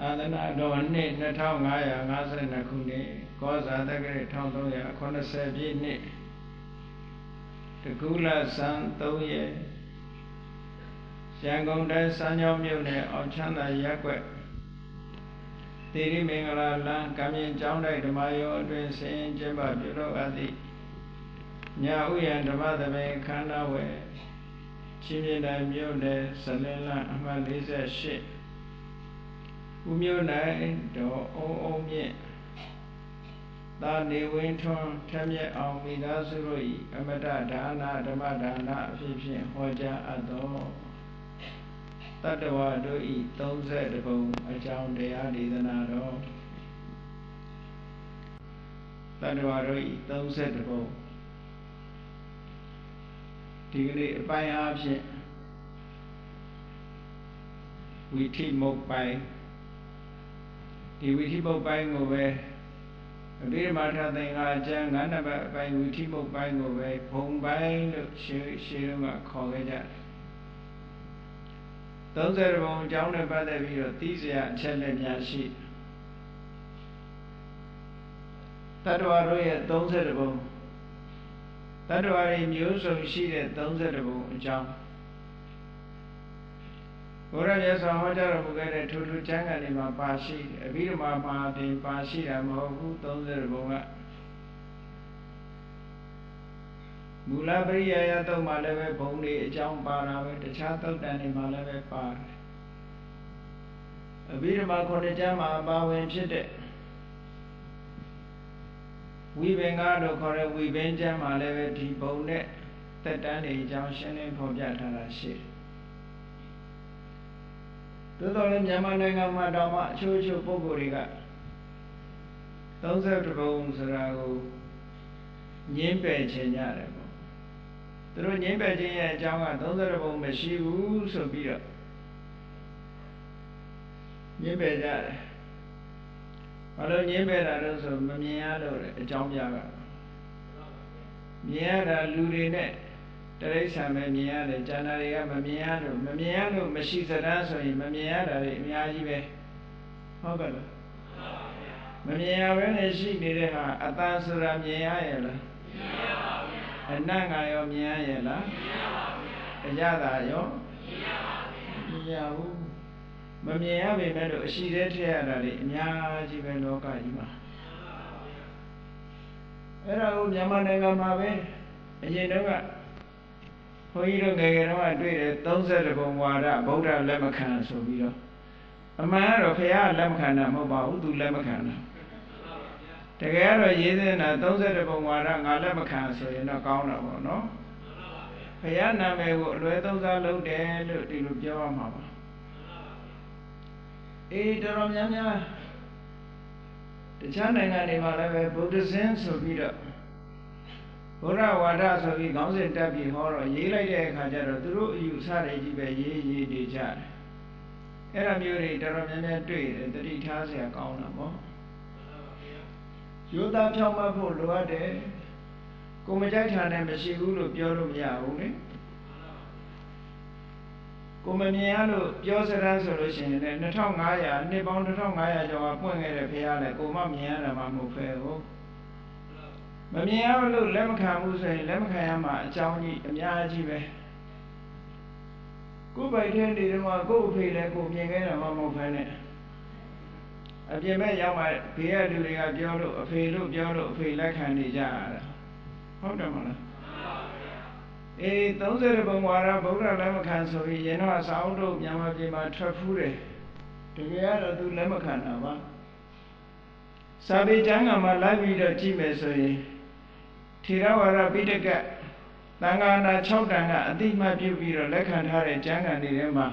သာသနာတော်နှစ်2552ခုနှစ်ကောဇာတက္ကရာ1380ပြည့်နှစ်တကူလဆန်း3ရက်ရန်ကုန်တိုင်းစမ်းချောင်းမြို့နယ်အောင်ချမ်းသာရပ်ကွက်တိရိမင်္ဂလာလမ်းကံမြင့်ကျောင်းတိုက်ဓမ္မယောအတွင်ဆင်ကျင်းပပြုလုပ်အပ်သည့်ညာဥယျာဓမ္မသဘင်ခန္ဓာဝယ်ချင်းမြင့်တိုင်းမြို့နယ်ဇလင်းလမ်းအမှတ်48ဦးမြို့နိုင်တော်အုံမြင့်သာနေဝင်းထွန်းထက်မြက်အောင်မိသားစုတို့၏အမတဒါနဓမ္မဒါနအဖြစ်ဖြင့်ဟောကြားအပ်သောတတ္တဝါတို့၏30ပုံအကြောင်းတရားဒေသနာတော်တတ္တဝါတို့၏30ပုံဒီကနေ့အပိုင်းအားဖြင့်ဝိထိမုတ်ပိုင်းဒီဝိထိမုတ်ပိုင်းကိုပဲအဘိဓမ္မာထသင်္ဃာကျမ်း9နံပါတ်အပိုင်းဝိထိမုတ်ပိုင်းကိုပဲဘုံပိုင်းလို့ရှင်းကခေါ်ခဲ့ကြတယ်30ပုံအကြောင်းနဲ့ပတ်သက်ပြီးတော့သိစရာအချက်လက်များရှိတတ္တဝါတို့ရဲ့30ပုံတတ္တဝါတွေမျိုးစုံရှိတဲ့30ပုံအကြောင်းဘုရားမြတ်စွာဟောကြားတော်မူခဲ့တဲ့ထူးထူးကျမ်းဂန်တွေမှာပါရှိတယ်အဘိဓမ္မာမှာတင်ပါရှိတာမဟုတ်ဘူး30ပုံကမူလပရိယာယတုတ်မှာလည်းပဲဘုံတွေအကြောင်းပါတာပဲတခြားသုတ်တန်တွေမှာလည်းပဲပါတယ်အဘိဓမ္မာ9ကျမ်းမှာပါဝင်ဖြစ်တဲ့ဝိဘင်္ဂလို့ခေါ်တဲ့ဝိဘင်ကျမ်းမှာလည်းပဲဒီဘုံနဲ့တက်တန်းတွေအကြောင်းရှင်းလင်းဖော်ပြထားတာရှိတယ်သို့တော်လည်းမြန်မာနိုင်ငံမှာတောင်မှအချို့ပုဂ္ဂိုလ်တွေက30ပုံဆိုတာကိုညှင်းပယ်ခြင်းရတယ်ပေါ့သူတို့ညှင်းပယ်ခြင်းရဲ့အကြောင်းက30ပုံမရှိဘူးဆိုပြီးတော့ညှင်းပယ်ကြတယ်ဘာလို့ညှင်းပယ်တာလဲဆိုမမြင်ရလို့အကြောင်းပြတာမြင်ရတာလူတွေနဲ့တရိစ္ဆာန်ပဲမြင်ရတယ်ကျန်တာတွေကမမြင်ရလို့မရှိစရမ်းဆိုရင်မမြင်ရတာတွေအများကြီးပဲဟုတ်ကဲ့လားမမြင်ရဘဲနဲ့ရှိနေတဲ့ဟာအတန်ဆိုတာမြင်ရရဲ့လားမြင်ရပါဘူးအနတ်ကရောမြင်ရရဲ့လားမြင်ရပါဘူးအရသာရောမြင်ရပါဘူးမြင်ရဘူးမမြင်ရပေမဲ့လို့အရှိသေးထည့်ရတာတွေအများကြီးပဲလောကကြီးမှာအဲ့ဒါကိုမြန်မာနိုင်ငံမှာပဲအရင်တော့ကဘုန်းကြီးတို့ငယ်ငယ်တော့တွေ့တယ်30ပုံဝါဒဗုဒ္ဓလက်မခံဆိုပြီးတော့အမှန်ကတော့ဘုရားလက်မခံတာမဟုတ်ပါဘူးသူလက်မခံတာတကယ်တော့ရေးနေတာ30ပုံဝါဒငါလက်မခံဆိုရင်တော့ကောင်းတာပေါ့နော်ဘုရားနာမည်ကိုအလွဲသုံးစားလုပ်တယ်လို့ဒီလိုပြောရမှာပါအေးတော်များများတခြားနိုင်ငံတွေမှာလည်းပဲဗုဒ္ဓဇင်းဆိုပြီးတော့ဘုရားဝါဒဆိုပြီးခေါင်းစဉ်တက်ပြီးဟောတော့ရေးလိုက်တဲ့အခါကျတော့သူတို့အယူဆတွေကြီးပဲရေးနေကြတယ်အဲ့ဒါမျိုးတွေတော်များများတွေ့တယ်တတိထားစရာကောင်းတာပေါ့ရိုးသားဖြောင့်မတ်ဖို့လိုအပ်တယ်ကိုမကြိုက်တာနဲ့မရှိဘူးလို့ပြောလို့မရဘူးလေကိုမမြင်ရလို့ပြောစရမ်းဆိုလို့ရှိရင်လည်း2500နှစ်ပေါင်း2500ကျော်ကပွင့်ခဲ့တဲ့ဘုရားလည်းကိုမမြင်ရတာမှမဟုတ်ဖဲဟုတ်မမြင်ရလို့လက်မခံဘူးဆိုရင်လက်မခံရမှာအကြောင်းကြီးအများကြီးပဲကိုယ်ပိုက်ထဲနေတော့မှကိုယ်အဖေလည်းကိုမြင်ခဲ့တာမှမဟုတ်ဖဲနဲ့အပြင်မဲ့ရောက်မှဘေးကလူတွေကပြောလို့အဖေလို့ပြောလို့အဖေလက်ခံနေကြရတာဟုတ်တယ်မလားအေး30ပုံဝါဒဗုဒ္ဓလက်မခံဆိုပြီးရင်တော့စာအုပ်တို့မြန်မာပြည်မှာထွက်ဖူးတယ်တကယ်ကတော့သူလက်မခံတာပါစာပေကျမ်းကမှလိုက်ပြီးတော့ကြည့်မယ်ဆိုရင်ထေရဝါဒပိဋကသံဃာနာ6တန်ကအတိမတ်ပြုပြီးတော့လက်ခံထားတဲ့ကျမ်းဂန်တွေထဲမှာ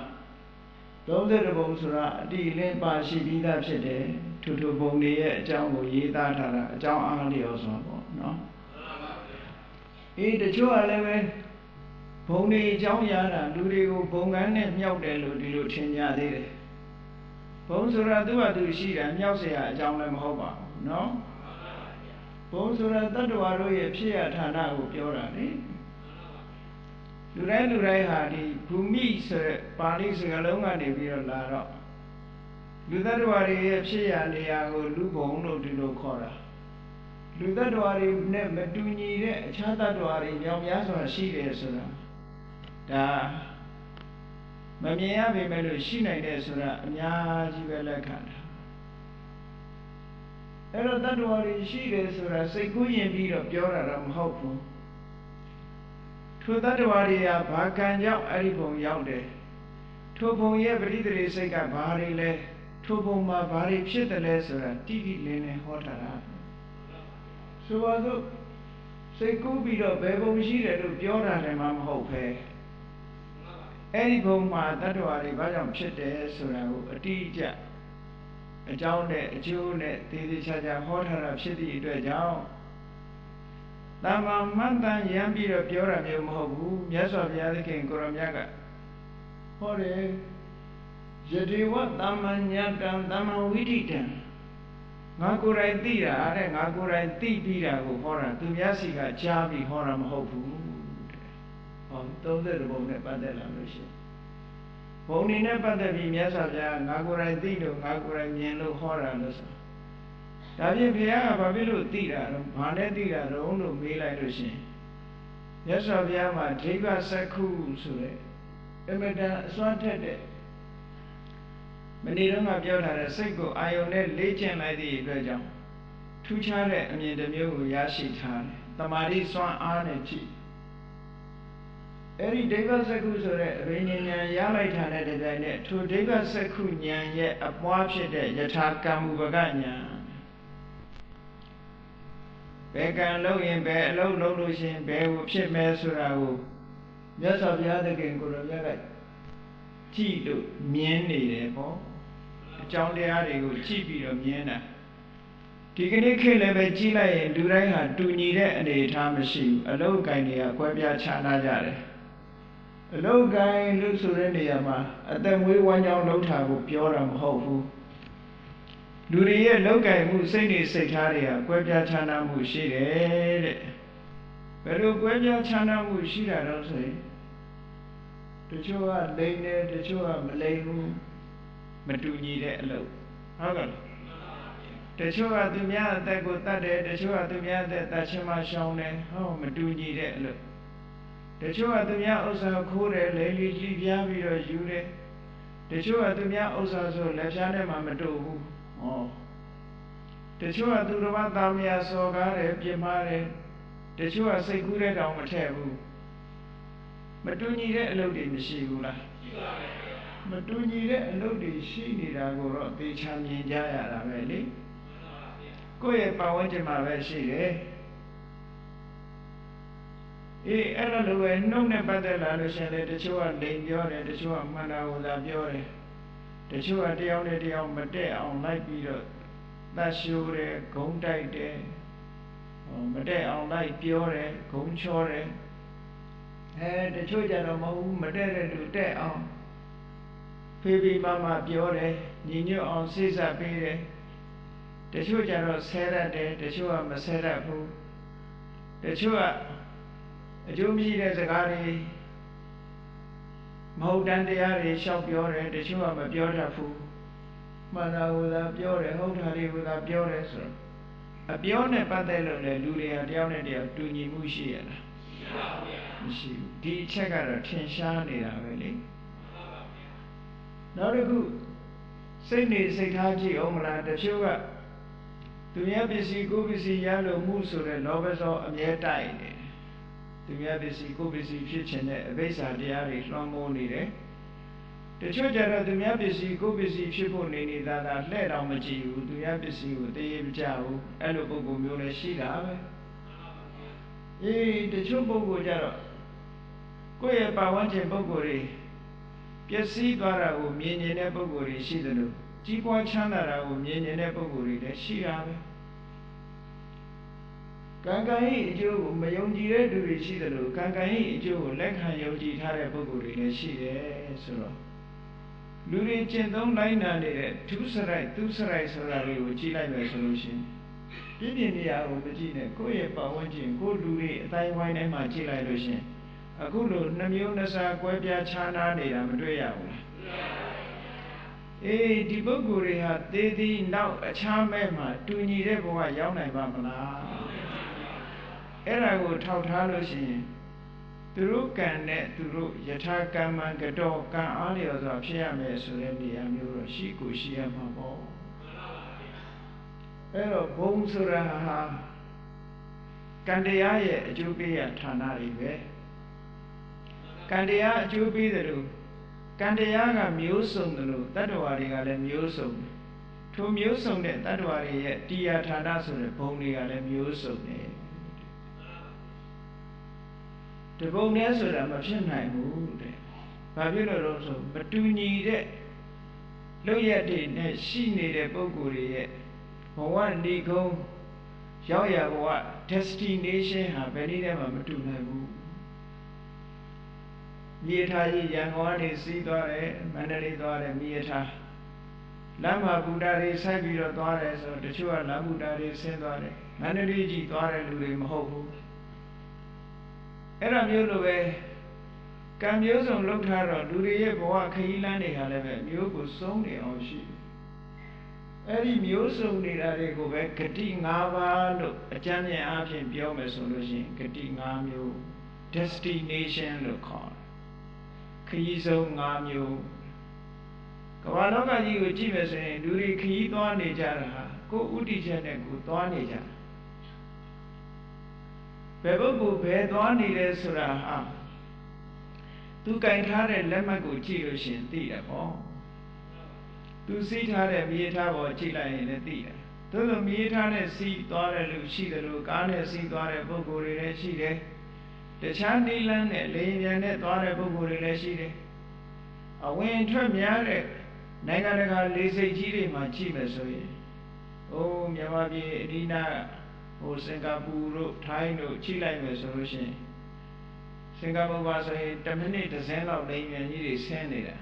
30ပုံဆိုတာအတိအလင်းပါရှိပြီးသားဖြစ်တယ်ထူထူပုံတွေရဲ့အကြောင်းကိုရေးသားထားတာအကြောင်းအားလျော်စွာပေါ့နော်အေးတချို့ကလည်းပဲဘုံတွေအကြောင်းရတာလူတွေကိုဘုံကန်းနဲ့မြောက်တယ်လို့ဒီလိုထင်ကြသေးတယ်ဘုံဆိုတာသူ့ဟာသူရှိတာမြောက်เสียအကြောင်းလည်းမဟုတ်ပါဘူးနော်ဘုံဆိုတာတတ္တဝါတို့ရဲ့ဖြစ်ရဌာနကိုပြောတာလေလူတိုင်းဟာဒီဘူမိဆိုတဲ့ပါဠိစကားလုံးကနေပြီးတော့လာတော့ လူသတ္တဝါတွေရဲ့ဖြစ်ရနေရာကိုလူဘုံလို့ဒီလိုခေါ်တာလူသတ္တဝါတွေနဲ့မတူညီတဲ့အခြားသတ္တဝါတွေမြောင်များစွာရှိတယ်ဆိုတာဒါမမြင်ရပေမဲ့လို့ရှိနိုင်တယ်ဆိုတာအများကြီးပဲလက်ခံတာအဲ့တော့တတ္တဝါတွေရှိတယ်ဆိုတာစိတ်ကူးရင်ပြီးတော့ပြောတာတော့မဟုတ်ဘူးထိုတတ္တဝါတွေဟာဘာကံကြောင့်အဲ့ဒီဘုံရောက်တယ်ထိုဘုံရဲ့ပရိသေရိစိတ်ကဘာတွေလဲထိုဘုံမှာဘာတွေဖြစ်တယ်လဲဆိုတာတိတိလင်းလင်းဟောထားတာဆိုပါစို့စိတ်ကူးပြီးတော့ဘယ်ဘုံရှိတယ်လို့ပြောတာလည်းမဟုတ်ပဲအဲ့ဒီဘုံမှာတတ္တဝါတွေဘာကြောင့်ဖြစ်တယ်ဆိုတာကိုအတိအကျအကြောင်းနဲ့အကျိုးနဲ့သေသေးချာချာဟောထားတာဖြစ်သည့်အတွက်ကြောင့်တမ္မာမှန်တန်ရမ်းပြီးတော့ပြောတာမျိုးမဟုတ်ဘူးမြတ်စွာဘုရားသခင်ကိုရောမြတ်ကဟောတယ်ယတိဝတမ္မညတံတမ္မဝိဒိတံငါကိုယ်တိုင်သိတာတဲ့ငါကိုယ်တိုင်သိပြီးတာကိုဟောတာသူများစီကကြားပြီးဟောတာမဟုတ်ဘူးတဲ့ဟော30ဘုံနဲ့ပတ်သက်လာလို့ရှိရင်ဘုံနေနဲ့ပတ်သက်ပြီးမြတ်စွာဘုရားငါကိုယ်တိုင်သိလို့ငါကိုယ်တိုင်မြင်လို့ဟောတာလို့ဆိုဒါဖြင့်ဘုရားကဘာဖြစ်လို့သိတာတော့ဘာနဲ့သိတာတော့လို့မေးလိုက်လို့ရှိရင်မြတ်စွာဘုရားမှာဒိဗ္ဗစက္ခုဆိုတဲ့အမတန်အစွမ်းထက်တဲ့မနေ့တုန်းကပြောထားတဲ့စိတ်ကိုအာယုန်နဲ့လေ့ကျင့်လိုက်သည့်အတွက်ကြောင့်ထူးခြားတဲ့အမြင်တစ်မျိုးကိုရရှိထားတယ်။တမာတိစွမ်းအားနဲ့ကြည့်အဲ့ဒီဒိဗ္ဗစက္ခုဆိုတဲ့အဘိညာဉ်ဉာဏ်ရလိုက်တာနဲ့တပြိုင်နက်ထိုဒိဗ္ဗစက္ခုဉာဏ်ရဲ့အပွားဖြစ်တဲ့ယထာကမ္မုပကဉာဏ်ဘယ်ကံလုပ်ရင်ဘယ်အလုပ်လုပ်လို့ရှိရင်ဘယ်ကိုဖြစ်မယ်ဆိုတာကိုမြတ်စွာဘုရားသခင်ကိုယ်တော်မြတ်ကကြည့်လို့မြင်နေတယ်ပေါ့အကြောင်းတရားတွေကိုကြည့်ပြီးတော့မြင်တာဒီကနေ့ခေတ်လည်းပဲကြည့်လိုက်ရင်လူတိုင်းဟာတူညီတဲ့အနေအထားမရှိဘူးအလုတ်ကိုင်းတွေကကွဲပြားခြားနားကြတယ်အလုတ်ကိုင်းလို့ဆိုတဲ့နေရာမှာအသက်မွေးဝမ်းကြောင်းလှုပ်တာကိုပြောတာမဟုတ်ဘူးလူတွေရဲ့လုတ်ကိုင်းမှုစိတ်နေစိတ်ထားတွေကကွဲပြားခြားနားမှုရှိတယ်တဲ့ဘယ်လိုကွဲပြားခြားနားမှုရှိတာတော့ဆိုရင်တချို့ကလိမ့်တယ်တချို့ကမလိမ့်ဘူးမတူညီတဲ့အလုပ်ဟုတ်ကဲ့တချို့ကသူများအသက်ကိုတတ်တယ်တချို့ကသူများအသက်တတ်ချင်းမှရှောင်တယ်ဟောမတူညီတဲ့အလုပ်တချို့ကသူများဥစ္စာခိုးတယ်လေလီကြည့်ပြားပြီးတော့ယူတယ်တချို့ကသူများဥစ္စာဆိုလက်ဖြားနဲ့မှမတူဘူးဟောတချို့ကသူတစ်ပါးသားမယားစော်ကားတယ်ပြစ်မှားတယ်တချို့ကစိတ်ကူးတဲ့တောင်မထည့်ဘူးမတူညီတဲ့အလုပ်တွေမရှိဘူးလားရှိပါဘူးမတူညီတဲ့အလုပ်တွေရှိနေတာကိုတော့သေချာမြင်ကြရတာပဲလေကိုယ့်ရဲ့ပတ်ဝန်းကျင်မှာပဲရှိတယ်အေးအဲ့လိုပဲနှုတ်နဲ့ပတ်သက်လာလို့ရှိရင်လေတချို့ကလိန်ပြောတယ်တချို့ကမှန်တာကိုသာပြောတယ်တချို့ကတယောက်နဲ့တယောက်မတည့်အောင်လိုက်ပြီးတော့သတ်ရှိုးတယ်ဂုံးတိုက်တယ်မတည့်အောင်လိုက်ပြောတယ်ဂုံးချောတယ်တချို့ကြတော့မဟုတ်ဘူးမတည့်တဲ့လူတဲ့အောင်ဖေးဖေးမမပြောတယ်ညီညွတ်အောင်စိတ်ဆက်ပေးတယ်တချို့ကြတော့ဆဲရတယ်တချို့ကမဆဲတတ်ဘူးတချို့ကအကျိုးမရှိတဲ့စကားတွေမဟုတ်တန်တရားတွေရှောက်ပြောတယ်တချို့ကမပြောတတ်ဘူးမှန်တာကိုသာပြောတယ်ဟုတ်တာတွေကိုသာပြောတယ်ဆိုတော့အပြောနဲ့ပတ်သက်လို့လေလူတွေကတယောက်နဲ့တယောက်တူညီမှုရှိရလားမရှိဘူးဒီအချက်ကတော့ထင်ရှားနေတာပဲလေနောက်တစ်ခုစိတ်နေစိတ်ထားကြည့်အောင်မလားတချို့ကသူများပစ္စည်းကိုယ်ပစ္စည်းရလို့မှုဆိုတဲ့လောဘဇောအမြဲတိုက်နေတယ်သူများပစ္စည်းကိုယ်ပစ္စည်းဖြစ်ခြင်းနဲ့အဘိဓါတရားတွေလွှမ်းမိုးနေတယ်တချို့ကြတော့သူများပစ္စည်းကိုယ်ပစ္စည်းဖြစ်ဖို့နေနေတာလှဲ့တော်မကြည့်ဘူးသူများပစ္စည်းကိုတည်ရမကြဘူးအဲ့လိုပုံမျိုးလည်းရှိတာပဲအေးတချို့ပုဂ္ဂိုလ်ကြတော့ကိုယ့်ရဲ့ပတ်ဝန်းကျင်ပုဂ္ဂိုလ်တွေပျက်စီးသွားတာကိုမြင်နေတဲ့ပုဂ္ဂိုလ်တွေရှိတယ်လို့ကြီးပွားချမ်းသာတာကိုမြင်နေတဲ့ပုဂ္ဂိုလ်တွေလည်းရှိတာပဲကံကံ၏အကျိုးကိုမယုံကြည်တဲ့သူတွေရှိတယ်လို့ကံကံ၏အကျိုးကိုလက်ခံယုံကြည်ထားတဲ့ပုဂ္ဂိုလ်တွေလည်းရှိတယ်ဆိုတော့လူတွေကျင့်သုံးလိုက်နာနေတဲ့သူစရိုက်ဆိုတာတွေကိုကြည့်လိုက်မယ်ဆိုလို့ရှိရင်ပြည့်ပြည့်နေရာကိုမကြည့်နဲ့ကိုယ့်ရဲ့ပတ်ဝန်းကျင်ကိုလူတွေအတိုင်းဝိုင်းတိုင်းမှာကြည့်လိုက်လို့ရှိရင်အခုလိုနှမျိုးနှစားကွဲပြားခြားနားနေတာမတွေ့ရဘူးလား ဒီပုဂ္ဂိုလ်တွေဟာသေသည်နောက်အခြားမဲ့မှာတူညီတဲ့ဘဝရောက်နိုင်ပါမလားအဲ့ဒါကိုထောက်ထားလို့ရှိရင်သူတို့ကံနဲ့သူတို့ယထာကမ္မံကတော်ကံအားလျော်စွာဖြစ်ရမယ်ဆိုတဲ့နေရာမျိုးတော့ရှိကိုရှိရမှာပေါ့အဲ့တော့ဘုံဆိုတာဟာကံတရားရဲ့အကျိုးပေးရဌာနတွေပဲကံတရားအကျိုးပေးတယ်လို့ကံတရားကမျိုးစုံတယ်လို့တတ္တဝါတွေကလည်းမျိုးစုံတယ်ထိုမျိုးစုံတဲ့တတ္တဝါတွေရဲ့တရားဌာနဆိုတဲ့ဘုံတွေကလည်းမျိုးစုံတယ်ဒီဘုံနဲ့ဆိုတာမဖြစ်နိုင်ဘူးတဲ့ဘာဖြစ်လို့လဲဆိုမတူညီတဲ့လောက်ရတဲ့နဲ့ရှိနေတဲ့ပုဂ္ဂိုလ်တွေရဲ့ဘဝနေကုန်းရောက်ရဘဝ destination ဟာဘယ်နည်းနဲ့မှမတူနိုင်ဘူးမြေထားကြီးရန်ကုန်ကနေစီးသွားတယ်မန္တလေးသွားတယ်မြေထားလမ်းမှာဘူတာတွေဆိုက်ပြီးတော့သွားတယ်ဆိုတချို့ကလမ်းဘူတာတွေဆင်းသွားတယ်မန္တလေးကြီးသွားတဲ့လူတွေမဟုတ်ဘူးအဲ့ဒါမျိုးလိုပဲကံမျိုးစုံလှုပ်ထားတော့လူတွေရဲ့ဘဝခရီးလမ်းတွေဟာလည်းပဲမျိုးကိုစုံနေအောင်ရှိတယ်အဲ့ဒီမျိုးစုံနေတာတွေကိုပဲဂတိ၅ပါးလို့အကျမ်းမြင်အားဖြင့်ပြောမယ်ဆိုလို့ရှိရင်ဂတိ၅မျိုး destination လို့ခေါ်တယ်ခရီးဆုံး၅မျိုးကမ္ဘာလောကကြီးကိုကြည့်မယ်ဆိုရင်လူတွေခရီးသွားနေကြတာဟာကိုယ်ဥတည်ချက်နဲ့ကိုယ်သွားနေကြတာဘယ်ပုဂ္ဂိုလ်ဘယ်သွားနေလဲဆိုတာဟာသူကင်ထားတဲ့လက်မှတ်ကိုကြည့်လို့ရှိရင်သိတယ်ပေါ့သူစီးထားတဲ့မြေထားပေါ်ကြည့်လိုက်ရင်လည်းသိတယ်သို့သောမြေထားနဲ့စီးသွားတဲ့လူရှိတယ်လို့ကားနဲ့စီးသွားတဲ့ပုဂ္ဂိုလ်တွေလည်းရှိတယ်တခြားနိလန်းနဲ့လေယာဉ်နဲ့သွားတဲ့ပုဂ္ဂိုလ်တွေလည်းရှိတယ်အဝင်ထွက်များတဲ့နိုင်ငံတကာလေဆိပ်ကြီးတွေမှာကြည့်မယ်ဆိုရင်မြန်မာပြည်အဒီနာစင်ကာပူတို့ထိုင်းတို့ကြည့်လိုက်မယ်ဆိုလို့ရှိရင်စင်ကာပူမှာဆိုရင်10မိနစ်တစ်စင်းလောက်လေယာဉ်ကြီးတွေဆင်းနေတာ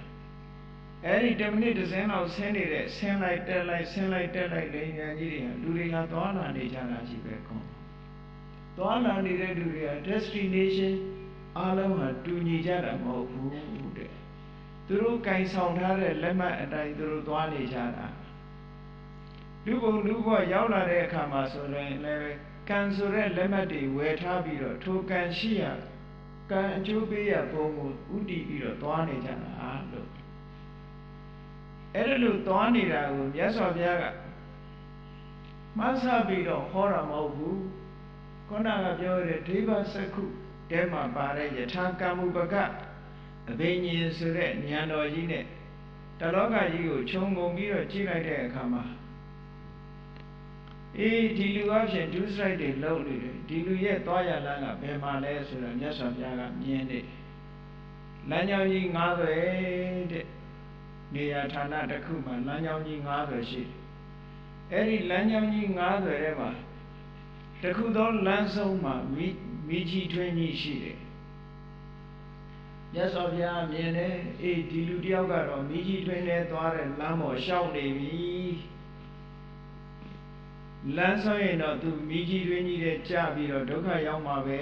အဲ့ဒီ10မိနစ်တစ်စင်းလောက်ဆင်းနေတဲ့ဆင်းလိုက်တက်လိုက်ဆင်းလိုက်တက်လိုက်လေယာဉ်ကြီးတွေဟာလူတွေကသွားလာနေကြတာရှိပဲကောသွားလာနေတဲ့လူတွေက destination အားလုံးဟာတူညီကြတာမဟုတ်ဘူးတဲ့သူတို့ကင်ဆောင်ထားတဲ့လက်မှတ်အတိုင်းသူတို့သွားနေကြတာလူဘုံလူဘဝရောက်လာတဲ့အခါမှာဆိုရင်လည်းကံဆိုတဲ့လက်မှတ်တွေဝယ်ထားပြီးတော့ထိုကံရှိရကံအကျိုးပေးရဘုံကိုဥတည်ပြီးတော့သွားနေကြတာလို့အဲ့ဒါလို့သွားနေတာကိုမြတ်စွာဘုရားကမဆပြီးတော့ဟောတာမဟုတ်ဘူးခုနကပြောတဲ့ဒိဗ္ဗစက္ခုတဲမှာပါတဲ့ယထာကမ္မုပကအဘိညာဉ်ဆိုတဲ့ဉာဏ်တော်ကြီးနဲ့တလောကကြီးကိုခြုံငုံပြီးတော့ကြည့်လိုက်တဲ့အခါမှာဒီလူအဖြစ်ဒုစရိုက်တွေလုံးနေတယ်ဒီလူရဲ့သွားရလမ်းကဘယ်မှာလဲဆိုတော့မြတ်စွာဘုရားကမြင်နေလမ်းကြောင်းကြီး90တဲ့နေရာဌာနတစ်ခုမှာလမ်းကြောင်းကြီး90ရှိတယ်အဲ့ဒီလမ်းကြောင်းကြီး90ထဲမှာတခုသောလမ်းဆုံးမှာမိကြီးထွင်းကြီးရှိတယ်မြတ်စွာဘုရားမြင်တယ်ဒီလူတယောက်ကတော့မိကြီးထွင်းထဲသွားတဲ့လမ်းပေါ်ရှောက်နေပြီလမ်းဆုံးရင်တော့သူမိကြီးတွင်ကြီးတဲ့ကြပြီးတော့ဒုက္ခရောက်မှာပဲ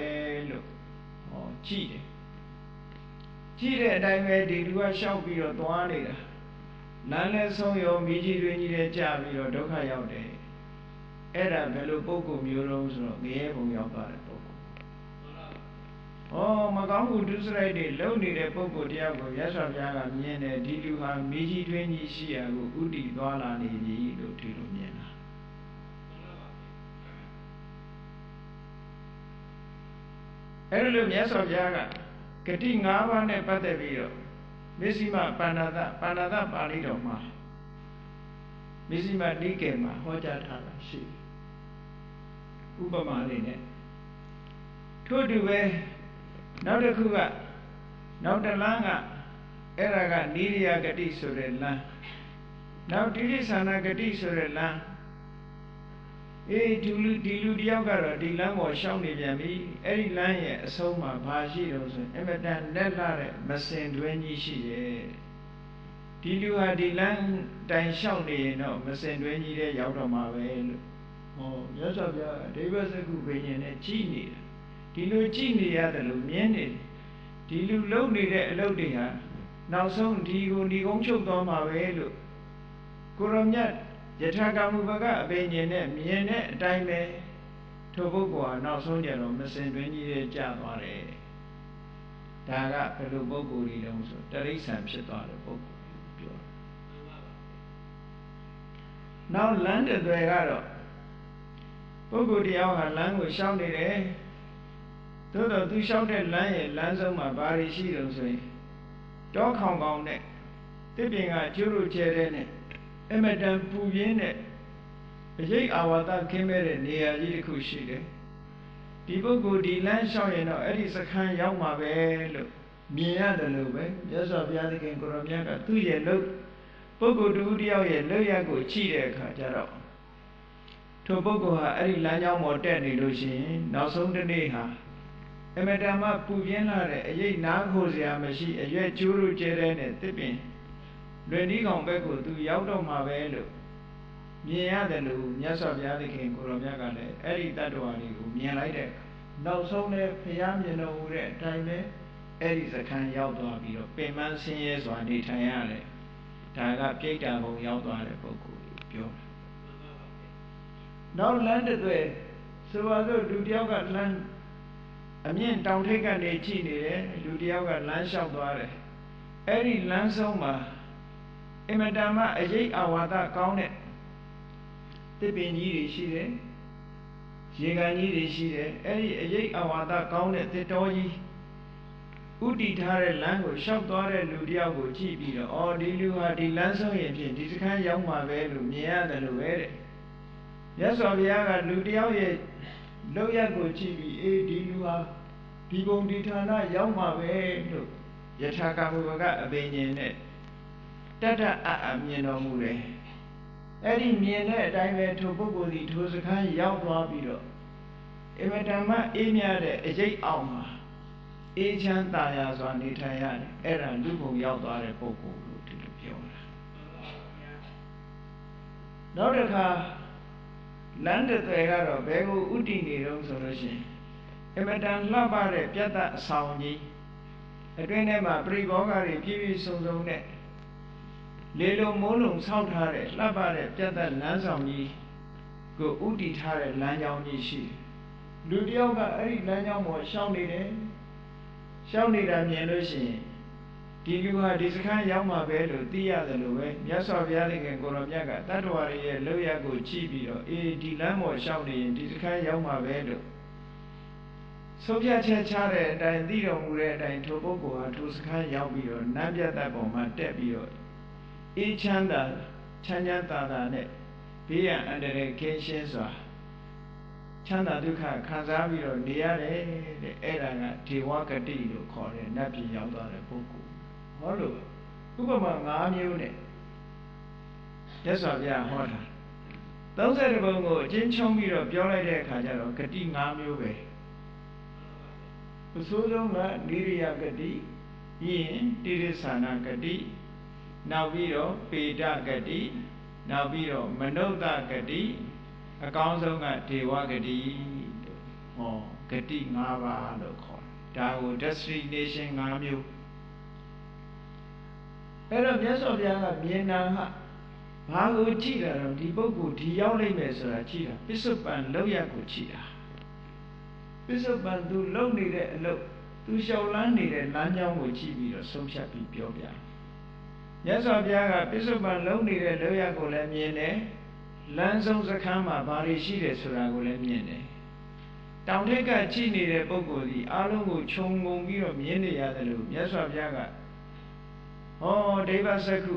လို့ကြည့်တယ်ကြည့်တဲ့အတိုင်းပဲဒီလူကရှောက်ပြီးတော့သွားနေတာလမ်းလဲဆုံးရောမိကြီးတွင်ကြီးတဲ့ကြပြီးတော့ဒုက္ခရောက်တယ်အဲ့ဒါဘယ်လိုပုဂ္ဂိုလ်မျိုးလုံးဆိုတော့ငရဲဘုံရောက်သွားတဲ့ပုဂ္ဂိုလ်မကောင်းမှုဒုစရိုက်တွေလုံနေတဲ့ပုဂ္ဂိုလ်တရားကိုမြတ်စွာဘုရားကမြင်တယ်ဒီလူဟာမိကြီးတွင်ကြီးရှိရာကိုဥတည်သွားလာနေပြီလို့ဒီလိုမြင်တာအဲ့လိုမြတ်စွာဘုရားကဂတိ၅ပါးနဲ့ပတ်သက်ပြီးတော့မစ္စည်းမပါဏာတပါဠိတော်မှာမစ္စည်းမနိကေမှာဟောကြားထားတာရှိဥပမာလေးနဲ့ထို့တူပဲနောက်တစ်ခုကနောက်တစ်လမ်းကအဲ့ဒါကနိရိယဂတိဆိုတဲ့လမ်းနောက်တိရိစ္ဆာနဂတိဆိုတဲ့လမ်းဒီလူတယောက်ကတော့ဒီလမ်းပေါ်ရှောင်းနေပြန်ပြီအဲ့ဒီလမ်းရဲ့အဆုံးမှာဘာရှိတော့ဆိုအမတန်လက်လာတဲ့မစင်တွင်းကြီးရှိတယ်ဒီလူဟာဒီလမ်းတိုင်ရှောင်းနေရင်တော့မစင်တွင်းကြီးတဲ့ရောက်တော့မှာပဲလို့မြတ်စွာဘုရားဒိဗ္ဗစက္ခုဘိညာဉ်နဲ့ကြည်နေတာဒီလိုကြည်နေရတယ်လို့မြင်နေတယ်ဒီလူလုံနေတဲ့အလုပ်တွေဟာနောက်ဆုံးဒီကိုဏီကုန်းချုပ်သွားမှာပဲလို့ ကိုရောမြတ်ယထာကမ္မုပကအပိဉ္နဲ့မြင်တဲ့အတိုင်းပဲထိုပုဂ္ဂိုလ်ဟာနောက်ဆုံးကြတော့မစင်တွင်ကြီးရဲ့ကြာသွားတယ်ဒါကဘယ်လိုပုဂ္ဂိုလ်ကြီးတုံးဆိုတရိစ္ဆာန်ဖြစ်သွားတဲ့ပုဂ္ဂိုလ်ပြောနောက်လမ်းတစ်သွယ်ကတော့ပုဂ္ဂိုလ်တရားဟာလမ်းကိုရှောင်နေတယ်သို့တော့သူရှောင်တဲ့လမ်းရဲ့လမ်းဆုံးမှာဘာတွေရှိလို့ဆိုရင်တောခေါင်ခေါင်နဲ့တစ်ပင်ကကျိုးလို့ကျဲတဲ့နဲ့အမတန်ပူပြင်းတဲ့အရေးအာဝါဒခင်းမဲ့တဲ့နေရာကြီးတစ်ခုရှိတယ်ဒီပုဂ္ဂိုလ်ဒီလမ်းလျှောက်ရင်တော့အဲ့ဒီစခန်းရောက်မှာပဲလို့မြင်ရတယ်လို့ပဲမြတ်စွာဘုရားသခင်ကိုရောမြတ်ကသူ့ရဲ့လို့ပုဂ္ဂိုလ်တူတယောက်ရဲ့လောက်ရကိုကြည့်တဲ့အခါကျတော့ထိုပုဂ္ဂိုလ်ဟာအဲ့ဒီလမ်းကြောင်းပေါ်တက်နေလို့ရှိရင်နောက်ဆုံးတစ်နေ့ဟာအမတန်မှပူပြင်းလာတဲ့အရေးနားခိုစရာမရှိအရွက်ကျိုးလို့ကျဲတဲ့နဲ့တစ်ပင်လွင်ဒီကောင်ဘက်ကိုသူရောက်တော့မှာပဲလို့မြင်ရတယ်လို့မြတ်စွာဘုရားသခင်ကိုရောမြတ်ကလည်းအဲ့ဒီတ attva လေးကိုမြင်လိုက်တဲ့နောက်ဆုံးလည်းဘုရားမြင်တော်မူတဲ့အတိုင်းပဲအဲ့ဒီစခန်းရောက်သွားပြီးတော့ပင်မဆင်းရဲစွာနေထိုင်ရတယ်ဒါကပြိတ္တာဘုံရောက်သွားတဲ့ပုဂ္ဂိုလ်ကိုပြောတာနောက်လမ်းတစ်သွယ်ဆိုပါစို့လူတယောက်ကလမ်းအမြင့်တောင်ထိပ်ကနေကြည့်နေတယ်လူတယောက်ကလမ်းလျှောက်သွားတယ်အဲ့ဒီလမ်းဆုံးမှာအမတန်မှအရေးအာဝါဒကောင်းတဲ့တစ်ပင်ကြီးတွေရှိတယ်ရေကန်ကြီးတွေရှိတယ်အဲ့ဒီအရေးအာဝါဒကောင်းတဲ့တစ်တော်ကြီးဥတီထားတဲ့လမ်းကိုလျှောက်သွားတဲ့လူတယောက်ကိုကြည့်ပြီးတော့အော်ဒီလူဟာဒီလမ်းဆုံးရင်ဖြင့်ဒီစခန်းရောက်မှာပဲလို့မြင်ရတယ်လို့ပဲတဲ့မြတ်စွာဘုရားကလူတယောက်ရဲ့လောက်ရကိုကြည့်ပြီးအေးဒီလူဟာဒီဘုံဒီဌာနရောက်မှာပဲလို့ယထာကမ္မုပကအပိဉ္နဲ့တတ္တအမြင်တော်မူတယ်အဲ့ဒီမြင်တဲ့အတိုင်းပဲထိုပုဂ္ဂိုလ်ဒီထိုစခန်းရောက်သွားပြီးတော့အမတန်မှအေးမြတဲ့အရေးအောင်မှာအေးချမ်းသာယာစွာနေထိုင်ရတယ်အဲ့ဒါလူဘုံရောက်သွားတဲ့ပုဂ္ဂိုလ်လို့ဒီလိုပြောတာနောက်တစ်ခါလမ်းတစ်သွယ်ကတော့ဘယ်ကိုဥတည်နေတော့ဆိုလို့ရှိရင်အမတန်လှပတဲ့ပြတ်တအဆောင်ကြီးအတွင်းထဲမှာပရိဘောဂတွေပြည့်ပြည့်စုံစုံနဲ့လေလုံမိုးလုံဆောက်ထားတဲ့လှပတဲ့ပြတ်တလမ်းဆောင်ကြီးကိုဥတည်ထားတဲ့လမ်းကြောင်းကြီးရှိတယ်လူတယောက်ကအဲ့ဒီလမ်းကြောင်းပေါ်ရှောင်နေတယ်ရှောင်နေတာမြင်လို့ရှိရင်ဒီလူဟာဒီစခန်းရောက်မှာပဲလို့သိရတယ်လို့ပဲမြတ်စွာဘုရားသခင်ကိုရောမြတ်ကတတ္တဝါတွေရဲ့လောက်ရကိုကြည့်ပြီးတော့အေးဒီလမ်းပေါ်ရှောင်နေရင်ဒီစခန်းရောက်မှာပဲလို့ဆုံးဖြတ်ချက်ချတဲ့အတိုင်းသိတော်မူတဲ့အတိုင်းထိုပုဂ္ဂိုလ်ဟာထိုစခန်းရောက်ပြီးတော့နတ်ပြတ်တဲ့ပုံမှာတက်ပြီးတော့အေးချမ်းသာချမ်းချမ်းသာသာနဲ့ဘေးရန်အန္တရာယ်ကင်းရှင်းစွာချမ်းသာဒုက္ခခံစားပြီးတော့နေရတယ်တဲ့အဲ့ဒါကဒေဝဂတိလို့ခေါ်တဲ့နတ်ပြည်ရောက်သွားတဲ့ပုဂ္ဂိုလ်ဟောလို့ဥပမာ၅မျိုးနဲ့မြတ်စွာဘုရားဟောတာ30ဘုံကိုအချင်းချုံပြီးတော့ပြောလိုက်တဲ့အခါကျတော့ဂတိ၅မျိုးပဲအဆိုးဆုံးကနိရိယဂတိပြီးရင်တိရစ္ဆာနဂတိနောက်ပြီးတော့ပေဒဂတိနောက်ပြီးတော့မနုဿဂတိအကောင်းဆုံးကဒေဝဂတိဟောဂတိ၅ပါးလို့ခေါ်ဒါကို destination ၅မျိုးအဲ့တော့မြတ်စွာဘုရားကမြင်တာဟာဘာကိုကြည့်တာတော့ဒီပုဂ္ဂိုလ်ဒီရောက်လိမ့်မယ်ဆိုတာကြည့်တာပစ္စုပန်လောက်ရကိုကြည့်တာပစ္စုပန်သူလုံနေတဲ့အလုပ်သူလျှောက်လန်းနေတဲ့လမ်းကြောင်းကိုကြည့်ပြီးတော့ဆုံးဖြတ်ပြီးပြောပြမြတ်စွာဘုရားကပစ္စုပန်လုံနေတဲ့လောက်ရကိုလည်းမြင်တယ်လမ်းဆုံးစခန်းမှာဘာတွေရှိတယ်ဆိုတာကိုလည်းမြင်တယ်တောင်ထိပ်ကကြည့်နေတဲ့ပုဂ္ဂိုလ်ဒီအားလုံးကိုခြုံငုံပြီးတော့မြင်နေရတယ်လို့မြတ်စွာဘုရားကဟောဒိဗ္ဗစက္ခု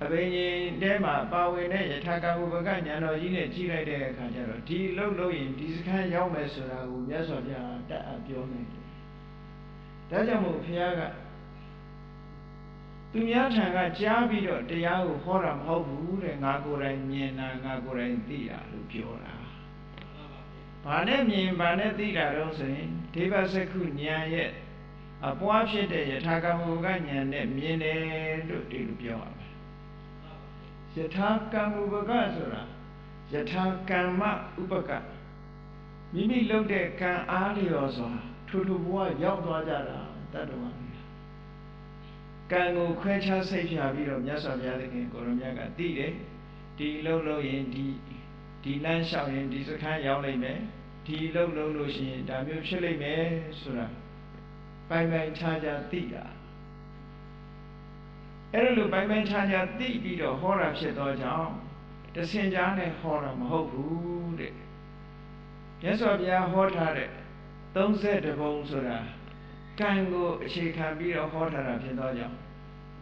အဘိညာဉ်ထဲမှာပါဝင်တဲ့ယထာကမ္မုပကဉာဏ်တော်ကြီးနဲ့ကြည့်လိုက်တဲ့အခါကျတော့ဒီလှုပ်လို့ရင်ဒီစခန်းရောက်မယ်ဆိုတာကိုမြတ်စွာဘုရားတတ်အပ်ပြောနေတယ်ဒါကြောင့်မို့ဘုရားကသူများထံကကြားပြီးတော့တရားကိုဟောတာမဟုတ်ဘူးတဲ့ငါကိုယ်တိုင်မြင်တာငါကိုယ်တိုင်သိတာလို့ပြောတာဘာနဲ့မြင်ဘာနဲ့သိတာတော့ဆိုရင်ဒေဝစက္ခုဉာဏ်ရဲ့အပွားဖြစ်တဲ့ယထာကမ္မုပကဉာဏ်နဲ့မြင်တယ်လို့ဒီလိုပြောရမယ်ယထာကမ္မုပကဆိုတာယထာကမ္မဥပကမိမိလုပ်တဲ့ကံအားလျော်စွာထိုဘဝရောက်သွားကြတာတတ္တဝါ ကံကိုခွဲခြားစိတ်ဖြာပြီးတော့မြတ်စွာဘုရားသခင်ကိုရောမြတ်ကသိတယ်ဒီလုံးလုံးရင်ဒီလမ်းလျှောက်ရင်ဒီစခန်းရောက်နိုင်မယ်ဒီလုံးလုံးလို့ရှိရင်ဒါမျိုးဖြစ်လိမ့်မယ်ဆိုတာပိုင်ပိုင်ခြားခြားသိတာအဲ့လိုပိုင်ပိုင်ခြားခြားသိပြီးတော့ဟောတာဖြစ်သောကြောင့်တစင်ကြားနဲ့ဟောတာမဟုတ်ဘူးတဲ့မြတ်စွာဘုရားဟောထားတဲ့32ပုံဆိုတာကံကိုအခြေခံပြီးတော့ဟောထားတာဖြစ်သောကြောင့်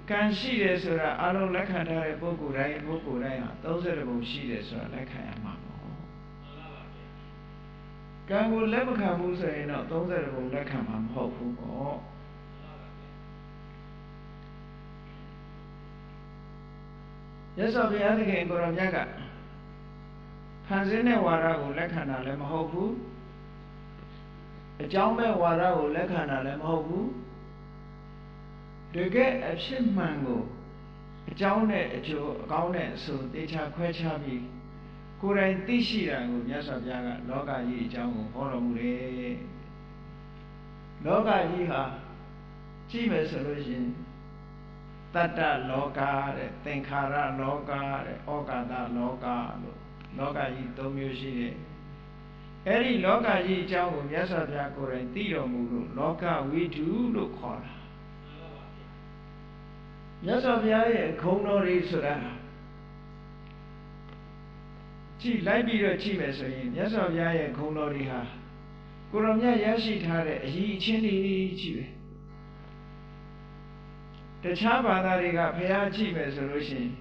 ကံရှိတယ်ဆိုတာအလုံးလက်ခံထားတဲ့ပုဂ္ဂိုလ်တိုင်းဟာ32ပုံရှိတယ်ဆိုတာလက်ခံရမှာပေါ့ကံကိုလက်မခံဘူးဆိုရင်တော့32ပုံလက်ခံမှာမဟုတ်ဘူးပေါ့မြတ်စွာဘုရားသခင်ကိုရောမြတ်ကဖန်ဆင်းတဲ့ဝါဒကိုလက်ခံတာလည်းမဟုတ်ဘူးအကြောင်းမဲ့ဝါဒကိုလက်ခံတာလည်းမဟုတ်ဘူးတကယ်အဖြစ်မှန်ကိုအကြောင်းနဲ့အကျိုးအကောင်းနဲ့အဆိုးတေချာခွဲခြားပြီးကိုယ်တိုင်သိရှိတာကိုမြတ်စွာဘုရားကလောကကြီးအကြောင်းကိုဟောတော်မူတယ်လောကကြီးဟာကြည့်မယ်ဆိုလို့ရှိရင်တတ္တလောကတဲ့သင်္ခါရလောကတဲ့ဩကာသလောကလို့လောကကြီး၃မျိုးရှိတယ်အဲ့ဒီလောကကြီးအကြောင်းကိုမြတ်စွာဘုရားကိုယ်တိုင်သိတော်မူလို့လောကဝိတုလို့ခေါ်တာမြတ်စွာဘုရားရဲ့ဂုဏ်တော်တွေဆိုတာကြည့်လိုက်ပြီးတော့ကြည့်မယ်ဆိုရင်မြတ်စွာဘုရားရဲ့ဂုဏ်တော်တွေဟာကိုရောမြတ်ရရှိထားတဲ့အရည်အချင်းတွေကြီးပဲတခြားဘာသာတွေကဘုရားကြည့်မယ်ဆိုလို့ရှိရင်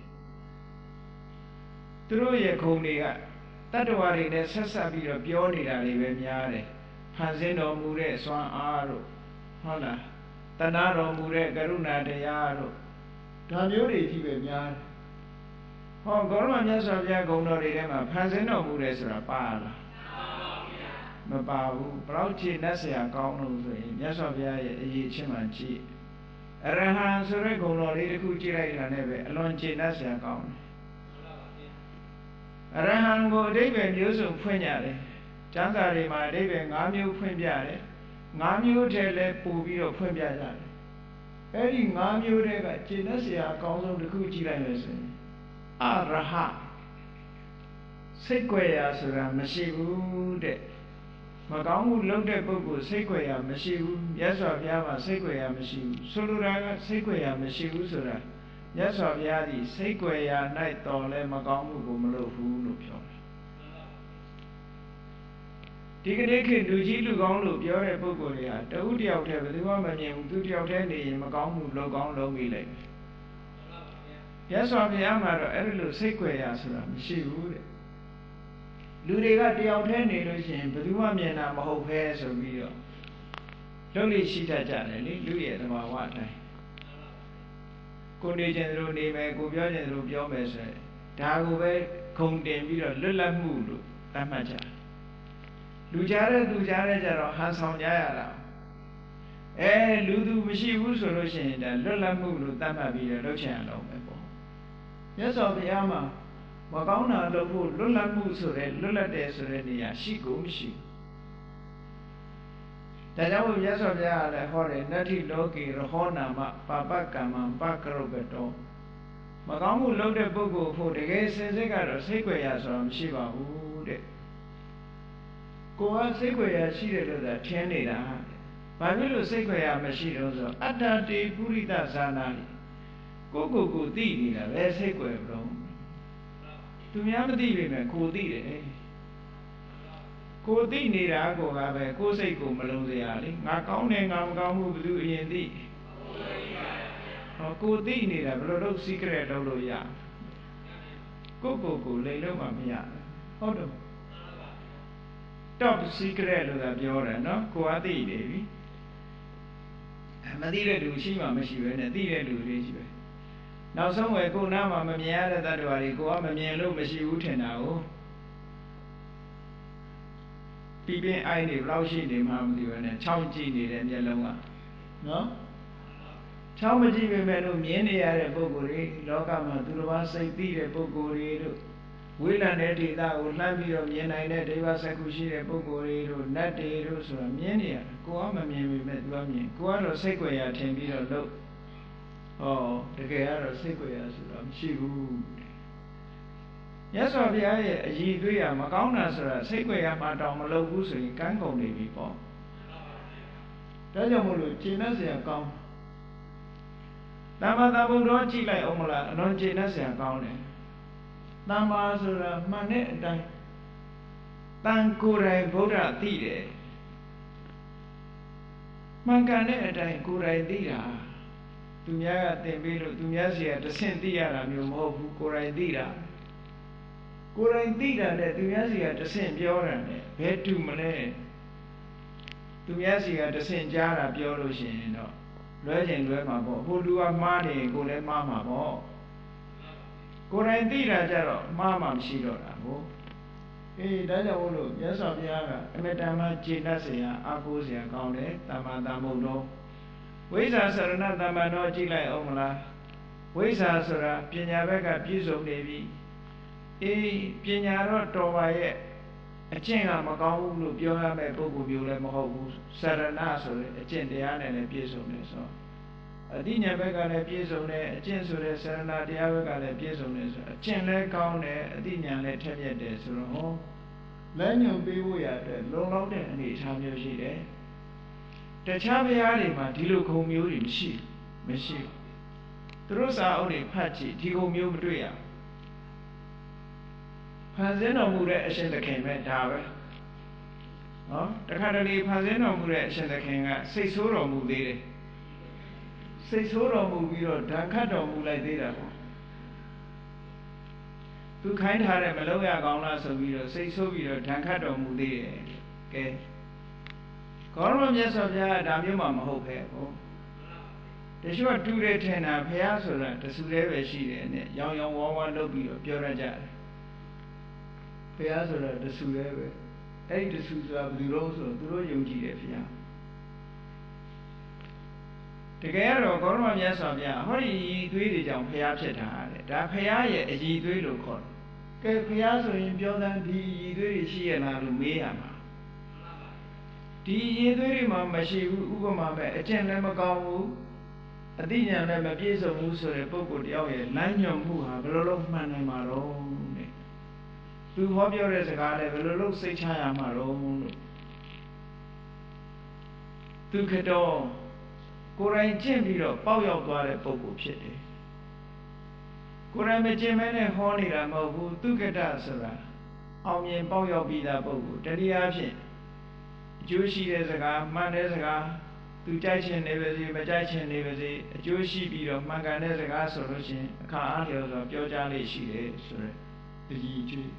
သူတို့ရဲ့ဂုဏ်တွေကတတ္တဝါတွေနဲ့ဆက်ဆက်ပြီးတော့ပြောနေတာတွေပဲများတယ်ဖန်ဆင်းတော်မူတဲ့စွမ်းအားတို့ဟုတ်လားတဏှာတော်မူတဲ့ကရုဏာတရားတို့ဒါမျိုးတွေကြီးပဲများတယ်ဟောဂေါရမမြတ်စွာဘုရားဂုဏ်တော်တွေထဲမှာဖန်ဆင်းတော်မူတယ်ဆိုတာပါလားမပါဘူးဘလောက်ခြေနဲ့ဆရာကောင်းလို့ဆိုရင်မြတ်စွာဘုရားရဲ့အရေးချင်းမှကြည့်အရဟံဆိုတဲ့ဂုဏ်တော်လေးတစ်ခုကြည့်လိုက်တာနဲ့ပဲအလွန်ခြေနဲ့ဆရာကောင်းတယ်အရဟံကိုအဓိပ္ပာယ်မျိုးစုံဖွင့်ကြတယ်ကျမ်းစာတွေမှာအဓိပ္ပာယ်၅မျိုးဖွင့်ပြတယ်၅မျိုးတည်းလည်းပို့ပြီးတော့ဖွင့်ပြကြတယ်အဲ့ဒီ၅မျိုးတည်းကခြေနဲ့ဆရာအကောင်းဆုံးတစ်ခုကြည့်လိုက်မယ်ဆိုရင်အရဟစိတ်ကြွယ်ရာဆိုတာမရှိဘူးတဲ့မကောင်းမှုလုပ်တဲ့ပုဂ္ဂိုလ်စိတ်ကြွယ်ရာမရှိဘူးမြတ်စွာဘုရားမှာစိတ်ကြွယ်ရာမရှိဘူးဆိုလိုတာကစိတ်ကြွယ်ရာမရှိဘူးဆိုတာမြတ်စွာဘုရားသည်စိတ်ကြွယ်ရာ၌တော်လဲမကောင်းမှုကိုမလုပ်ဘူးလို့ပြောတယ်ဒီကနေ့ခေတ်လူကြီးလူကောင်းလို့ပြောတဲ့ပုဂ္ဂိုလ်တွေဟာတဦးတယောက်တည်းဘယ်သူမှမမြင်ဘူးသူတယောက်တည်းနေရင်မကောင်းမှုလုပ်ကောင်းလုပ်မိလိုက်တယ်မြတ်စွာဘုရားမှာတော့အဲ့လိုစိတ်ကြွယ်ရာဆိုတာမရှိဘူးတဲ့လူတွေကတယောက်တည်းနေလို့ရှိရင်ဘယ်သူမှမြင်တာမဟုတ်ပဲဆိုပြီးတော့လုပ်လို့ရှိတတ်ကြတယ်လေလူရဲ့သဘာဝအတိုင်းကိုနေခြင်းတို့နေမယ်ကိုပြောခြင်းတို့ပြောမယ်ဆိုရင်ဒါကိုပဲခုံတင်ပြီးတော့လွတ်လပ်မှုလို့သတ်မှတ်ကြလူကြားတဲ့သူကြားတဲ့ကြတော့ဟန်ဆောင်ကြရတာလူသူမရှိဘူးဆိုလို့ရှိရင်ဒါလွတ်လပ်မှုလို့သတ်မှတ်ပြီးတော့လုပ်ချင်အောင်လုပ်မယ်ပေါ့မြတ်စွာဘုရားမှာမကောင်းတာလုပ်ဖို့လွတ်လပ်မှုဆိုတဲ့လွတ်လပ်တယ်ဆိုတဲ့နေရာရှိကိုမရှိဒါကြောင့်မြတ်စွာဘုရားကလည်းဟောတယ်နတ္ထိလောကေရဟောနာမပါပကမ္မပကရုပတောမကောင်းမှုလုပ်တဲ့ပုဂ္ဂိုလ်ဖို့တကယ်စင်စစ်ကတော့စိတ်ကြွယ်ရာဆိုတာမရှိပါဘူးတဲ့ကိုယ်ကစိတ်ကြွယ်ရာရှိတယ်လို့သာထင်နေတာဘာဖြစ်လို့စိတ်ကြွယ်ရာမရှိတော့ဆိုအတ္တတေပုရိသဇာနာကိုသိနေတာပဲစိတ်ကြွယ်ပြုံးသူများမသိပေမဲ့ကိုသိတယ်ကိုသိနေတာကိုကပဲကိုစိတ်ကိုမလုံးစရာလေငါကောင်းတယ်ငါမကောင်းဘူးဘယ်သူအရင်သိကိုသိနေတာဘယ်လိုလုပ် secret လုပ်လို့ရကိုလိမ်လို့မှမရဟုတ်တော့ top secret လို့သာပြောတယ်နော်ကိုကသိနေပြီမသိတဲ့လူရှိမှမရှိပဲနဲ့သိတဲ့လူတွေရှိပဲနောက်ဆုံးဝယ်ကိုနားမှာမမြင်ရတဲ့တ attva တွေကိုကမမြင်လို့မရှိဘူးထင်တာကိုပြီးပင်အိုင်းနေဘလောက်ရှိနေမှမသိဘူးနဲ့6ကြည့်နေတဲ့မျက်လုံးကနော်6မကြည့်ပေမဲ့လို့မြင်နေရတဲ့ပုဂ္ဂိုလ်တွေလောကမှာသူတစ်ပါးစိတ်သိတဲ့ပုဂ္ဂိုလ်တွေတို့ဝိလန်တဲ့ဒေသကိုလှမ်းပြီးတော့မြင်နိုင်တဲ့ဒိဗ္ဗစက္ခုရှိတဲ့ပုဂ္ဂိုလ်တွေတို့နတ်တွေတို့ဆိုတာမြင်နေရတယ်ကိုကမမြင်ပေမဲ့သူကမြင်ကိုကတော့စိတ်ကြွယ်ရာထင်ပြီးတော့လို့ တကယ်ကတော့စိတ်ကိုရဆိုတော့မရှိဘူးမြတ်စွာဘုရားရဲ့အည်သွေးရမကောင်းတာဆိုတာစိတ်ကိုရမှတောင်မလုပ်ဘူးဆိုရင်ကန်းကုန်နေပြီပေါ့ဒါကြောင့်မို့လို့ကျင့်တတ်เสียကောင်းသမ္မာသမ္ဗုဒ္ဓောကြည့်လိုက်အောင်မလားအလွန်ကျင့်တတ်เสียကောင်းတယ်သမ္မာဆိုတာမှန်တဲ့အတိုင်းတန်ကိုယ်တိုင်ဗုဒ္ဓသိတယ်မှန်ကန်တဲ့အတိုင်းကိုယ်တိုင်သိတာသူများကသင်ပေးလို့သူများစီကတဆင့်သိရတာမျိုးမဟုတ်ဘူးကိုယ်တိုင်သိတာကိုယ်တိုင်သိတာနဲ့သူများစီကတဆင့်ပြောတာနဲ့ဘယ်တူမလဲသူများစီကတဆင့်ကြားတာပြောလို့ရှိရင်တော့လွဲချင်လွဲမှာပေါ့ဟိုလူကမှားနေရင်ကိုယ်လည်းမှားမှာပေါ့ကိုယ်တိုင်သိတာကြတော့မှားမှမရှိတော့တာဟုတ်ဒါကြောင့်မို့လို့မြတ်စွာဘုရားကအမေတ္တမကျေနပ်เสียအားကိုးเสียကောင်းတယ်သမ္မာသမ္ဗုဒ္ဓောဝိဇ္ဇာစရဏသမ္ပန္နောကြည့်လိုက်အောင်မလားဝိဇ္ဇာဆိုတာပညာဘက်ကပြည့်စုံနေပြီပညာတော့တော်ပါရဲ့အကျင့်ကမကောင်းဘူးလို့ပြောရမယ့်ပုဂ္ဂိုလ်မျိုးလည်းမဟုတ်ဘူးစရဏဆိုတဲ့အကျင့်တရားနဲ့လည်းပြည့်စုံတယ်ဆိုအတိညာဘက်ကလည်းပြည့်စုံတယ်အကျင့်ဆိုတဲ့စရဏတရားဘက်ကလည်းပြည့်စုံတယ်ဆိုအကျင့်လည်းကောင်းတယ်အတိညာလည်းထက်မြက်တယ်ဆိုတော့လမ်းညွှန်ပေးဖို့ရတဲ့လုံလောက်တဲ့အနေအထားမျိုးရှိတယ်တခြားဘုရားတွေမှာဒီလိုခုံမျိုးတွေမရှိသူတို့စာအုပ်တွေဖတ်ကြည့်ဒီခုံမျိုးမတွေ့ရဖန်ဆင်းတော်မူတဲ့အရှင်သခင်ပဲဒါပဲတခါတလေဖန်ဆင်းတော်မူတဲ့အရှင်သခင်ကစိတ်ဆိုးတော်မူသေးတယ်စိတ်ဆိုးတော်မူပြီးတော့ဓာတ်ခတ်တော်မူလိုက်သေးတာပေါ့သူခိုင်းထားတဲ့မလုပ်ရကောင်းလားဆိုပြီးတော့စိတ်ဆိုးပြီးတော့ဓာတ်ခတ်တော်မူသေးတယ်ကဲကောရမမြတ်စွာဘုရားဒါမျိုးမှမဟုတ်ပဲပေါ့တချို့ကတူတယ်ထင်တာဘုရားဆိုတာတဆူတည်းပဲရှိတယ်နဲ့ရောင်ရောင်ဝါးဝါးလုပ်ပြီးတော့ပြောရကြတယ်ဘုရားဆိုတာတဆူတည်းပဲအဲ့ဒီတဆူဆိုတာဘယ်သူလို့ဆိုတော့သူတို့ယုံကြည်တယ်ဘုရားတကယ်ကတော့ကောရမမြတ်စွာဘုရားဟောဒီရည်သွေးတွေကြောင့်ဘုရားဖြစ်တာတဲ့ဒါဘုရားရဲ့အရည်သွေးလို့ခေါ်တယ်ကဲဘုရားဆိုရင်ပြောတဲ့ဒီရည်သွေးတွေရှိရလားလို့မေးရမှာဒီရည်သွေးတွေမှာမရှိဘူးဥပမာပဲအကျင့်လည်းမကောင်းဘူးအသိဉာဏ်လည်းမပြည့်စုံဘူးဆိုတဲ့ပုဂ္ဂိုလ်တယောက်ရဲ့လမ်းညွှန်မှုဟာဘယ်လိုလုပ်မှန်နိုင်မှာတော့တဲ့သူဟောပြောတဲ့စကားလည်းဘယ်လိုလုပ်စိတ်ချရမှာတော့လို့သူကတော့ကိုယ်တိုင်ကျင့်ပြီးတော့ပေါက်ရောက်သွားတဲ့ပုဂ္ဂိုလ်ဖြစ်တယ်ကိုယ်တိုင်မကျင့်မဲနဲ့ဟောနေတာမဟုတ်ဘူးသူကတဆိုတာအောင်မြင်ပေါက်ရောက်ပြီးသားပုဂ္ဂိုလ်တတိယဖြင့်အကျိုးရှိတဲ့စကားမှန်တဲ့စကားသူကြိုက်ချင်နေပါစေမကြိုက်ချင်နေပါစေအကျိုးရှိပြီးတော့မှန်ကန်တဲ့စကားဆိုလို့ရှိရင်အခါအားလျော်စွာပြောကြားလေးရှိတယ်ဆိုတဲ့တတိကျွေး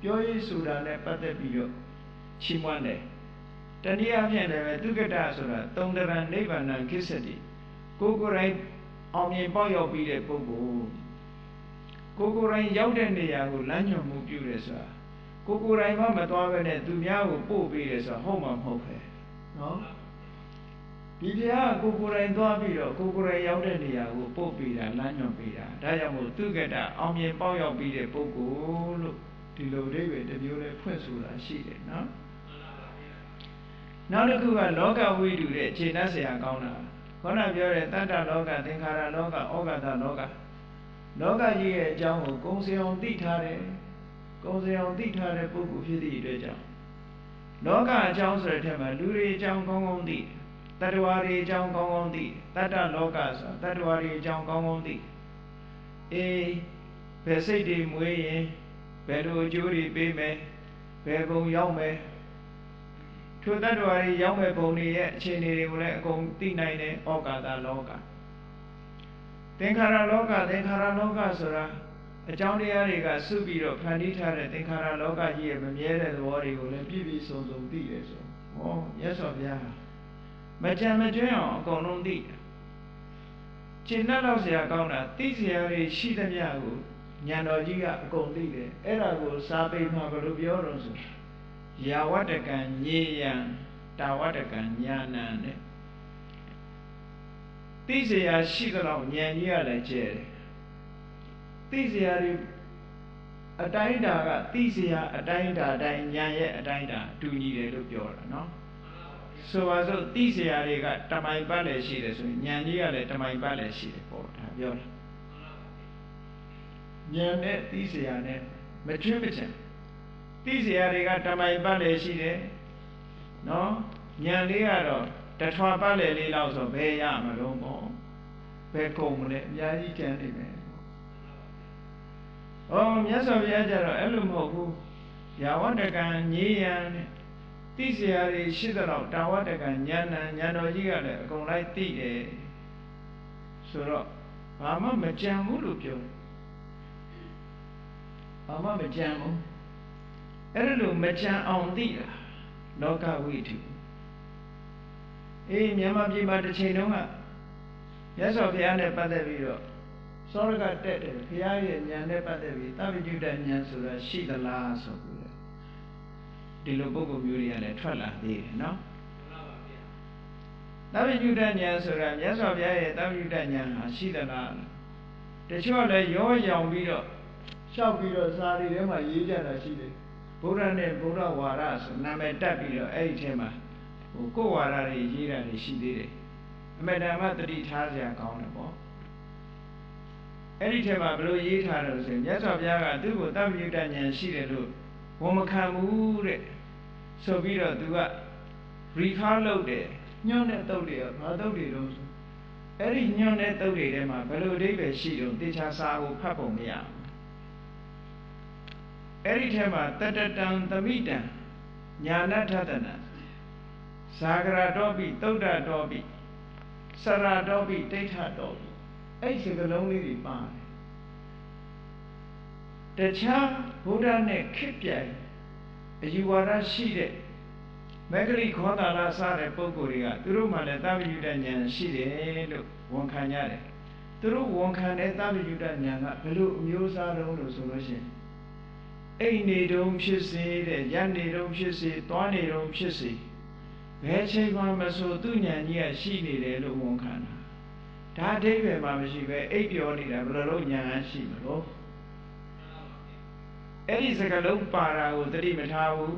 ပြောရေးဆိုတာနဲ့ပတ်သက်ပြီးတော့ချီးမွမ်းတယ်တနည်းအားဖြင့်လည်းသူကတဆိုတာသုံးတရံနိဗ္ဗာန်ခိစ္စတိကိုယ်ကိုယ်တိုင်အောင်မြင်ပေါက်ရောက်ပြီးတဲ့ပုဂ္ဂိုလ်ကိုယ်ကိုယ်တိုင်ရောက်တဲ့နေရာကိုလမ်းညွှန်မှုပြုတယ်ဆိုတာကိုယ်ကိုယ်တိုင်မှမသွားဘဲနဲ့သူများကိုပို့ပေးတယ်ဆိုတာဟုတ်မှာမဟုတ်ပဲနော်ဒီတရားကိုယ်ကိုယ်တိုင်သွားပြီးတော့ကိုယ်ကိုယ်တိုင်ရောက်တဲ့နေရာကိုပို့ပေးတာလမ်းညွှန်ပေးတာဒါကြောင့်မို့သူကတအောင်မြင်ပေါက်ရောက်ပြီးတဲ့ပုဂ္ဂိုလ်လို့ဒီလိုအိဗယ်တစ်မျိုးနဲ့ဖွင့်ဆိုတာရှိတယ်နော်နောက်တစ်ခုကလောကဝိတုတဲ့ခြေနှက်เสียကောင်းတာခေါင်းကပြောတဲ့တတ္တလောကသင်္ခါရလောကဩဃတလောကလောကကြီးရဲ့အကြောင်းကိုကုံစင်အောင်သိထားတယ်ကုံစင်အောင်သိထားတဲ့ပုဂ္ဂိုလ်ဖြစ်သည့်အတွက်ကြောင့်လောကအကြောင်းဆိုတဲ့ထက်မှာလူတွေအကြောင်းကောင်းကောင်းသိတတ္တဝါတွေအကြောင်းကောင်းကောင်းသိတတ္တလောကဆိုတတ္တဝါတွေအကြောင်းကောင်းကောင်းသိဘယ်စိတ်တွေမွေးရင်ဘယ်လိုအကျိုးတွေပေးမယ်ဘယ်ဘုံရောက်မယ်ထိုတတ္တဝါတွေရောက်မဲ့ဘုံတွေရဲ့အခြေအနေတွေကိုလည်းအကုန်သိနိုင်တယ်ဩဃတလောကသင်္ခါရလောကသင်္ခါရလောကဆိုတာအကြောင်းတရားတွေကစုပြီးတော့ဖန်တီးထားတဲ့သင်္ခါရလောကကြီးရဲ့မမြဲတဲ့သဘောတွေကိုလည်းပြည့်ပြည့်စုံစုံသိတယ်ဆိုဟောမြတ်စွာဘုရားမကြံမကျွင်းအောင်အကုန်လုံးသိတယ်ကျင့်တတ်တော့เสียကောင်းတာသိเสียတွေရှိသမျှကိုဉာဏ်တော်ကြီးကအကုန်သိတယ်အဲ့ဒါကိုစာပေမှာဘယ်လိုပြောတော့ဆိုယာဝတ္တကံညေယံတာဝတ္တကံညာဏံတဲ့သိเสียရှိသလောက်ဉာဏ်ကြီးကလည်းကျဲတယ်သိเสียတွေအတိုင်းတာကသိเสียအတိုင်းတာတိုင်းဉာဏ်ရဲ့အတိုင်းတာတူညီတယ်လို့ပြောတာနော် ဆိုပါစို့သိเสียတွေကတမိုင်ပတ်လည်းရှိတယ်ဆိုရင်ဉာဏ်ကြီးကလည်းတမိုင်ပတ်လည်းရှိတယ်ပေါ့ဒါပြောတာဉာဏ်နဲ့သိเสียနဲ့မကျွမ်းမချင်သိเสียတွေကတမိုင်ပတ်လည်းရှိတယ်နော်ဉာဏ်လေးကတော့တထွာပတ်လည်းလေးလောက်ဆိုဘယ်ရမလို့ပေါ့ဘယ်ကုန်မလဲအများကြီးကျန်နေမယ်ဩမြတ်စွာဘုရားကျတော့အဲ့လိုမဟုတ်ဘူးယာဝတကံညေယံနဲ့သိเสียတွေရှိသလောက်တာဝတကံဉာဏ်တော်ကြီးကလည်းအကုန်လိုက်သိတယ်ဆိုတော့ဘာမှမကြံဘူးလို့ပြောတယ်ဘာမှမကြံဘူးအဲ့လိုမကြံအောင်သိတာလောကဝိတုမြန်မာပြည်မှာတစ်ချိန်တုန်းကမြတ်စွာဘုရားနဲ့ပတ်သက်ပြီးတော့စောရကတက်တယ်ဘုရားရဲ့ဉာဏ်နဲ့ပတ်သက်ပြီးသဗ္ဗညုတဉာဏ်ဆိုတာရှိသလားဆိုပြီးဒီလိုပုဂ္ဂိုလ်မျိုးတွေကလည်းထွက်လာသေးတယ်နော်သဗ္ဗညုတဉာဏ်ဆိုတာမြတ်စွာဘုရားရဲ့သဗ္ဗညုတဉာဏ်ဟာရှိသလားတချို့လည်းရောရောင်ပြီးတော့ရှောက်ပြီးတော့စာရီထဲမှာရေးကြတာရှိတယ်ဗုဒ္ဓနဲ့ဗုဒ္ဓဝါဒဆိုနာမည်တက်ပြီးတော့အဲ့ဒီထဲမှာကိုယ်ဝါဒတွေရေးတာတွေရှိသေးတယ်အမေတ္တမတတိထားစရာကောင်းတယ်ပေါ့အဲ့ဒီထဲမှာဘယ်လိုရေးထားတယ်ဆိုရင်မြတ်စွာဘုရားကသူ့ကိုသဗ္ဗညုတဉာဏ်ရှိတယ်လို့ဝန်မခံဘူးတဲ့ဆိုပြီးတော့သူက recall လုပ်တယ်ညွှန်းတဲ့တုတ်တွေကဘာတုတ်တွေတော့ဆိုအဲ့ဒီညွှန်းတဲ့တုတ်တွေထဲမှာဘယ်လိုအဓိပ္ပာယ်ရှိတော့တေချာစာကိုဖတ်ပုံမရဘူးအဲ့ဒီထဲမှာတတတံသမိတံညာဏထတနာဇာဂရတောပိသုဒ္ဓတောပိစရတောပိဒိဋ္ဌတောပိအဲ့ဒီစကလုံးလေးတွေပါတယ်တခြားဗုဒ္ဓနဲ့ခစ်ပြိုင်အယူဝါဒရှိတဲ့မဂ္ဂလိခောတာလစတဲ့ပုဂ္ဂိုလ်တွေကသူတို့မှလည်းသဗ္ဗညုတဉာဏ်ရှိတယ်လို့ဝန်ခံကြတယ်သူတို့ဝန်ခံတဲ့သဗ္ဗညုတဉာဏ်ကဘယ်လိုအမျိုးအစားတုံးလို့ဆိုလို့ရှိရင်အိမ်နေတုံးဖြစ်စေတဲ့ရနေတုံးဖြစ်စေသွားနေတုံးဖြစ်စေဘယ်ချိန်မှမဆိုသူဉာဏ်ကြီးကရှိနေတယ်လို့ဝန်ခံတာဒါအဓိပ္ပာယ်မှမရှိပဲအိပ်ပျော်နေတာဘယ်လိုလုပ်ဉာဏ်ရှိမလို့အဲ့ဒီစကားလုံးပါတာကိုသတိမထားဘူး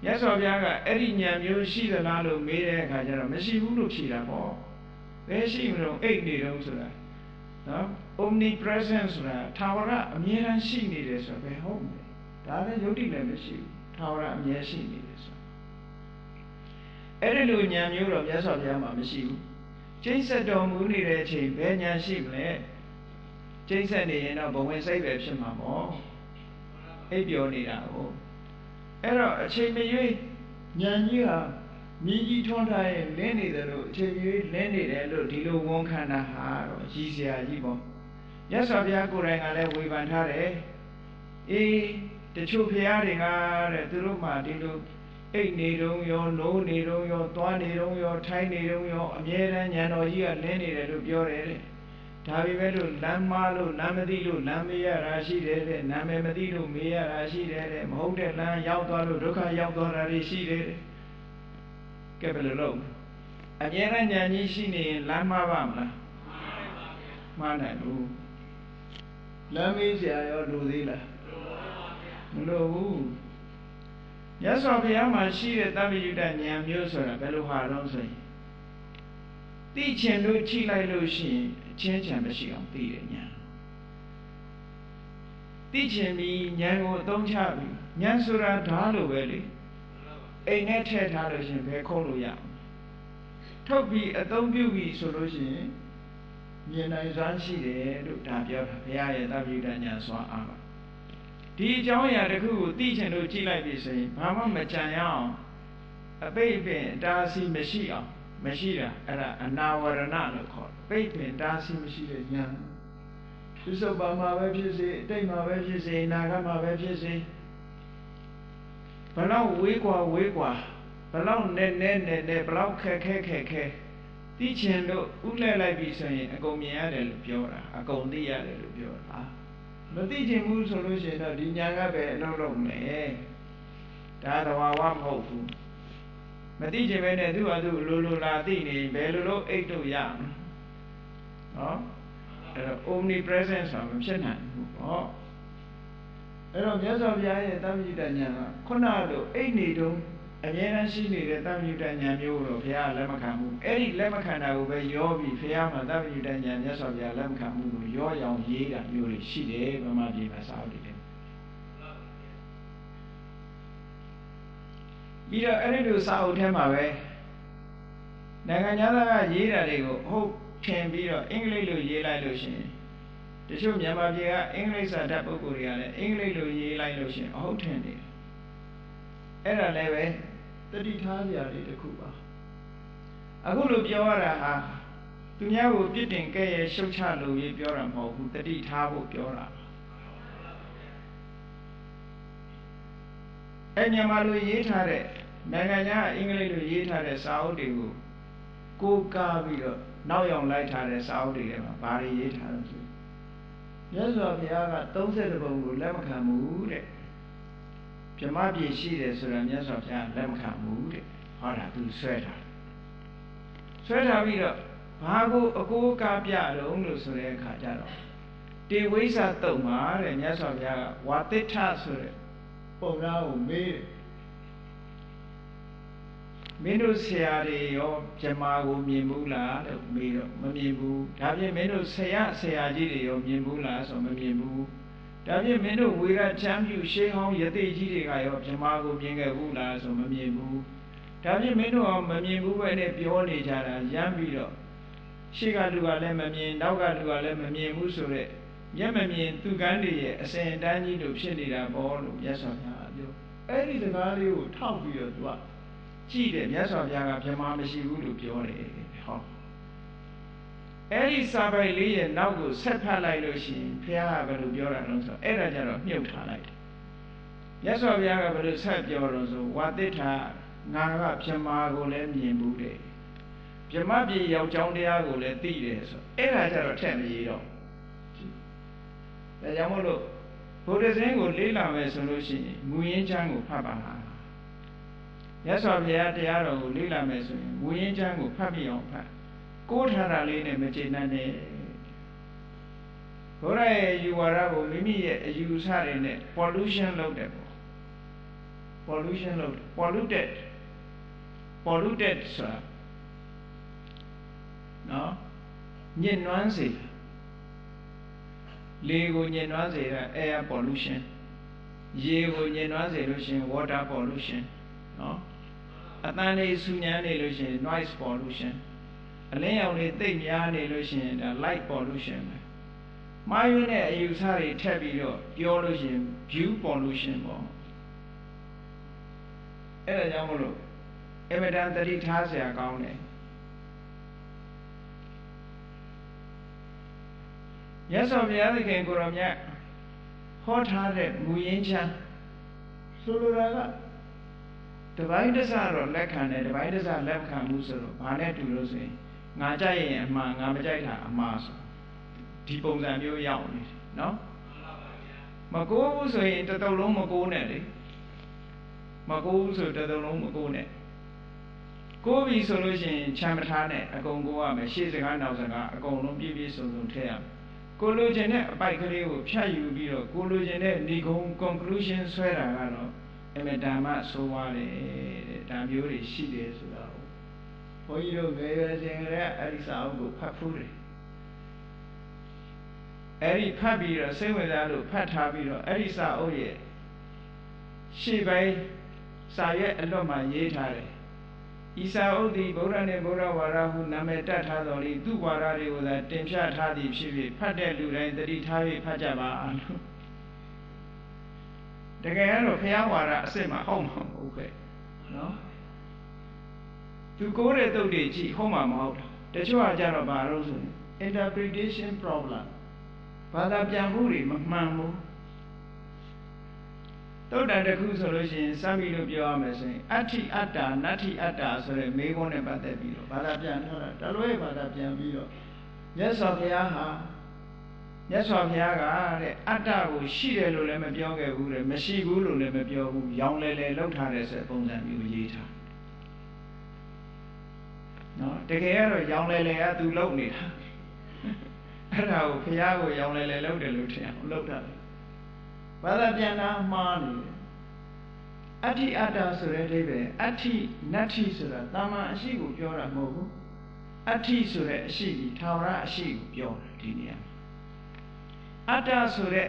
မြတ်စွာဘုရားကအဲ့ဒီဉာဏ်မျိုးရှိသလားလို့မေးတဲ့အခါကျတော့မရှိဘူးလို့ဖြေတာပေါ့ဘယ်ရှိမလို့အိပ်နေတုံးဆိုတာနော် omnipresent ဆိုတာထာဝရအမြဲတမ်းရှိနေတယ်ဆိုတော့ဘယ်ဟုတ်မလဲဒါလည်းယုတ်တိလည်းမရှိဘူးထာဝရအမြဲရှိနေတယ်ဆိုအဲ့ဒီလိုဉာဏ်မျိုးတော့မြတ်စွာဘုရားမှာမရှိဘူးကျိတ်ဆက်တော်မူနေတဲ့အချိန်ဘယ်ဉာဏ်ရှိမလဲကျိတ်ဆက်နေရင်တော့ဘဝင်စိတ်ပဲဖြစ်မှာပေါ့အိပ်ပျော်နေတာကိုအဲ့တော့အချိန်မရွေးဉာဏ်ကြီးဟာမြည်ကြီးထွန်းထားရင်လင်းနေတယ်လို့အချိန်မရွေးလင်းနေတယ်လို့ဒီလိုဝန်ခံတာဟာတော့ရည်စရာကြီးပေါ့မြတ်စွာဘုရားကိုယ်တိုင်ကလည်းဝေဖန်ထားတယ်တချို့ဘုရားတွေကတဲ့သူတို့မှဒီလိုအိတ်နေတုံးရောနိုးနေတုံးရောသွားနေတုံးရောထိုင်းနေတုံးရောအမြဲတမ်းဉာဏ်တော်ကြီးကလင်းနေတယ်လို့ပြောတယ်တဲ့ဒါပေမဲ့လို့လမ်းမလို့လမ်းမသိလို့လမ်းမေးရတာရှိတယ်တဲ့နာမည်မသိလို့မေးရတာရှိတယ်တဲ့မဟုတ်တဲ့လမ်းရောက်သွားလို့ဒုက္ခရောက်သွားတာတွေရှိတယ်တဲ့ကဲဘယ်လိုလုပ်အမြဲတမ်းဉာဏ်ကြီးရှိနေရင်လမ်းမပါမလားမှားနိုင်ဘူးလမ်းမေးစရာရောလိုသေးလားမလိုဘူးမြတ်စွာဘုရားမှာရှိတဲ့သဗ္ဗညုတဉာဏ်မျိုးဆိုတာဘယ်လိုဟာတော့ဆိုရင်သိချင်လို့ချိလိုက်လို့ရှိရင်အချင်းချင်မရှိအောင်သိတယ်ဉာဏ်သိချင်ပြီးဉာဏ်ကိုအသုံးချပြီးဉာဏ်ဆိုတာဓာတ်လိုပဲလေအိမ်နဲ့ထည့်ထားလို့ရှိရင်ဘယ်ခုံးလို့ရအောင်ထုတ်ပြီးအသုံးပြုပြီးဆိုလို့ရှိရင်မြင်နိုင်စွမ်းရှိတယ်လို့ဒါပြောတာဘုရားရဲ့သဗ္ဗညုတဉာဏ်စွမ်းအားပါဒီအကြောင်းအရာတစ်ခုကိုသိချင်လို့ကြည့်လိုက်ပြီဆိုရင်ဘာမှမကြံရအောင်အပိတ်ပင်တားဆီးမရှိအောင်မရှိတာအဲ့ဒါအနာဝရဏလို့ခေါ်တယ်ပိတ်ပင်တားဆီးမရှိတဲ့ဉာဏ်သစ္စုပ္ပန်မှာပဲဖြစ်စေအတိတ်မှာပဲဖြစ်စေအနာဂတ်မှာပဲဖြစ်စေဘလောက်ဝေးကွာဘလောက်နဲ့ဘလောက်ခက်ခဲသိချင်လို့ဥလဲလိုက်ပြီဆိုရင်အကုန်မြင်ရတယ်လို့ပြောတာအကုန်သိရတယ်လို့ပြောတာမသိချင်ဘူးဆိုလို့ရှိရင်တော့ဒီဉာဏ်ကပဲအလုံးလုံးမယ်ဒါသဘာဝမဟုတ်ဘူးမသိချင်ပဲနဲ့သူ့ဟာသူ့လိုလာသိနေဘယ်လိုအိတ်တို့ရမလဲနော်အဲ့တော့ omnipresent ဆိုတာမဖြစ်နိုင်ဘူးပေါ့အဲ့တော့မြတ်စွာဘုရားရဲ့သဗ္ဗညုတဉာဏ်ကခုနကလိုအိတ်နေတုံး အမြဲတမ်းရှိနေတဲ့တမ္ပညုတဉာဏ်မျိုးတော့ဘုရားလက်မခံဘူးအဲ့ဒီလက်မခံတာကိုပဲရောပြီးဘုရားမှာတမ္ပညုတဉာဏ်မြတ်စွာဘုရားလက်မခံမှုကိုရောရောင်ရေးတာမျိုးတွေရှိတယ်ဗမာပြည်မှာစာအုပ်တွေပြီးတော့အဲ့ဒီလိုစာအုပ်ထဲမှာပဲနိုင်ငံသားကရေးတာတွေကိုဟုတ်ထင်ပြီးတော့အင်္ဂလိပ်လိုရေးလိုက်လို့ရှိရင်တချို့မြန်မာပြည်ကအင်္ဂလိပ်စာတတ်ပုဂ္ဂိုလ်တွေကလည်းအင်္ဂလိပ်လိုရေးလိုက်လို့ရှိရင်အဟုတ်ထင်တယ်အဲ့ဒါလည်းပဲတတိထားစရာလေးတစ်ခုပါအခုလိုပြောရတာဟာသူများကိုပြစ်တင်ကဲ့ရဲ့ရှုတ်ချလို့ရေးပြောတာမဟုတ်ဘူးတတိထားဖို့ပြောတာအဲ့မြန်မာလိုရေးထားတဲ့နိုင်ငံခြားအင်္ဂလိပ်လိုရေးထားတဲ့စာအုပ်တွေကိုကိုးကားပြီးတော့နောက်ရောက်လိုက်ထားတဲ့စာအုပ်တွေထဲမှာဘာတွေရေးထားလဲဆိုမြတ်စွာဘုရားက30ပုံကိုလက်မခံဘူးတဲ့ဗြဟ္မပြည်ရှိတယ်ဆိုတာမြတ်စွာဘုရားလက်မခံဘူးတဲ့ဟောတာသူဆွဲထားပြီးတော့ဘာကိုအကိုးကားပြတော့လို့ဆိုတဲ့အခါကျတော့တေဝိဇ္ဇတုတ်မှာတဲ့မြတ်စွာဘုရားကဝါတိဋ္ဌဆိုတဲ့ပုံသားကိုမေးတယ်မင်းတို့ဆရာတွေရောဗြဟ္မာကိုမြင်ဘူးလားလို့မေးတော့မမြင်ဘူးဒါဖြင့်မင်းတို့ဆရာကြီးတွေရောမြင်ဘူးလားဆိုမမြင်ဘူးဒါဖြင့်မင်းတို့ဝေရချမ်းပြုရှေးဟောင်းယသိကြီးတွေကရောဗြဟ္မာကိုမြင်ခဲ့ဘူးလားဆိုမမြင်ဘူးဒါဖြင့်မင်းတို့မမြင်ဘူးပဲနဲ့ပြောနေကြတာရမ်းပြီးတော့ရှေ့ကလူကလည်းမမြင်နောက်ကလူကလည်းမမြင်ဘူးဆိုတော့မျက်မမြင်သူကန်းတွေရဲ့အစဉ်အတန်းကြီးလို့ဖြစ်နေတာပေါ့လို့မြတ်စွာဘုရားပြောအဲ့ဒီစကားလေးကိုထောက်ပြီးတော့သူကကြည့်တယ်မြတ်စွာဘုရားကဗြဟ္မာမရှိဘူးလို့ပြောတယ်ဟောအဲ့ဒီစာပိုက်လေးရဲ့နောက်ကိုဆက်ဖတ်လိုက်လို့ရှိရင်ဘုရားကဘယ်လိုပြောတာလဲဆိုတော့အဲ့ဒါကြတော့မြုပ်ထားလိုက်တယ်မြတ်စွာဘုရားကဘယ်လိုဆက်ပြောတော့ဆိုဝါတိဋ္ဌငါကဗြဟ္မာကိုလည်းမြင်ဘူးတဲ့ဗြဟ္မပြည်ရောက်ကြောင်းတရားကိုလည်းသိတယ်ဆိုအဲ့ဒါကြတော့ထက်မရေးတော့ဒါကြောင့်မို့လို့ဘုရားရှင်ကိုလေ့လာမယ်ဆိုလို့ရှိရင်မူရင်းချမ်းကိုဖတ်ပါမြတ်စွာဘုရားတရားတော်ကိုလေ့လာမယ်ဆိုရင်မူရင်းချမ်းကိုဖတ်ပြီးအောင်ဖတ်ကိုးထားတာလေးနဲ့မကျေနပ်နဲ့ဘုရားရဲ့ယူဝါဒကိုမိမိရဲ့အယူအဆတွေနဲ့ pollution လုပ်တယ်ပေါ့ pollution လုပ်တယ် polluted ဆိုတာနော်ညစ်နွမ်းစေလေကိုညစ်နွမ်းစေတာ air pollution ရေကိုညစ်နွမ်းစေလို့ရှိရင် water pollution နော်အတန်လေးဆူညံနေလို့ရှိရင် noise pollution အလင်းရောင်လေးသိပ်များနေလို့ရှိရင်ဒါ light pollution ပဲမှားယွင်းတဲ့အယူဆတွေထပ်ပြီးတော့ပြောလို့ရှိရင် view pollution ပေါ့အဲ့ဒါကြောင့်မလို့အမတန်တတိထားစရာကောင်းတယ်မြတ်စွာဘုရားသခင်ကိုရောမြတ်ဟောထားတဲ့မူရင်းချမ်းဆိုလိုတာကတပိုင်းတစတော့လက်ခံတယ်တပိုင်းတစလက်ခံမှုဆိုတော့ဘာနဲ့တူလို့ဆိုရင်ငါကြိုက်ရင်အမှားငါမကြိုက်တာအမှားဆိုဒီပုံစံမျိုးရောက်နေတယ်နော်မကိုးဘူးဆိုရင်တစ်တုပ်လုံးမကိုးနဲ့လေမကိုးဘူးဆိုတစ်တုပ်လုံးမကိုးနဲ့ကိုးပြီဆိုလို့ရှိရင်ချမ်းမထားနဲ့အကုန်ကိုးရမယ်ရှေ့စကားနောက်စကားအကုန်လုံးပြည့်ပြည့်စုံစုံထည့်ရမယ်ကိုလိုချင်တဲ့အပိုက်ကလေးကိုဖြတ်ယူပြီးတော့ကိုလိုချင်တဲ့ဏိဂုံ conclusion ဆွဲတာကတော့အမေဓမ္မဆိုပါတယ်တဲ့ဒါမျိုးတွေရှိတယ်ဆိုတော့ဘုန်းကြီးတို့ငယ်ရွယ်စဉ်ကတည်းကအဲ့ဒီစာအုပ်ကိုဖတ်ဖူးတယ်အဲ့ဒီဖတ်ပြီးတော့စိတ်ဝင်စားလို့ဖတ်ထားပြီးတော့အဲ့ဒီစာအုပ်ရဲ့ရှေ့ပိုင်းစာရွက်အလွတ်မှာရေးထားတယ်ဤစာအုပ်သည်ဗုဒ္ဓနှင့်ဗုဒ္ဓဝါဒဟုနာမည်တက်ထားတော်လေသူ့ဝါဒတွေကိုသာတင်ပြထားသည်ဖြစ်ဖြစ်ဖတ်တဲ့လူတိုင်းသတိထား၍ဖတ်ကြပါလို့တကယ်တော့ဘုရားဝါဒအစစ်မှာဟုတ်မှာမဟုတ်ပဲနော်သူကိုးတဲ့တုတ်တွေကြည့်ဟုတ်မှာမဟုတ်တချို့ကကြတော့ဘာလို့ဆိုရင် interpretation problem ဘာသာပြန်မှုတွေမမှန်ဘူးတုတ်တန်တစ်ခုဆိုလို့ရှိရင်စမ်းပြီးလို့ပြောရမယ်ဆိုရင်အဋ္ဌိအတ္တနတ္ထိအတ္တဆိုတဲ့မေးခွန်းနဲ့ပတ်သက်ပြီးတော့ဘာသာပြန်ထားတာတလွဲဘာသာပြန်ပြီးတော့မြတ်စွာဘုရားဟာမြတ်စွာဘုရားကတဲ့အတ္တကိုရှိတယ်လို့လည်းမပြောခဲ့ဘူးတဲ့မရှိဘူးလို့လည်းမပြောဘူးရောင်လဲလဲလောက်ထားတဲ့ဆိုတဲ့ပုံစံမျိုးရေးထားနော်တကယ်ကတော့ရောင်လဲလဲကသူလုံနေတာအဲ့ဒါကိုဘုရားကိုရောင်လဲလဲလောက်တယ်လို့ထင်အောင်လောက်တာဘာသာပြန်တာမှားနေတယ် အတ္တိအတ္တဆိုတဲ့အဓိပ္ပာယ်အတ္တိနတ္ထိဆိုတာတာမန်အရှိကိုပြောတာမဟုတ်ဘူးအတ္တိဆိုတဲ့အရှိကြီးထာဝရအရှိကိုပြောတာဒီနေရာမှာအတ္တဆိုတဲ့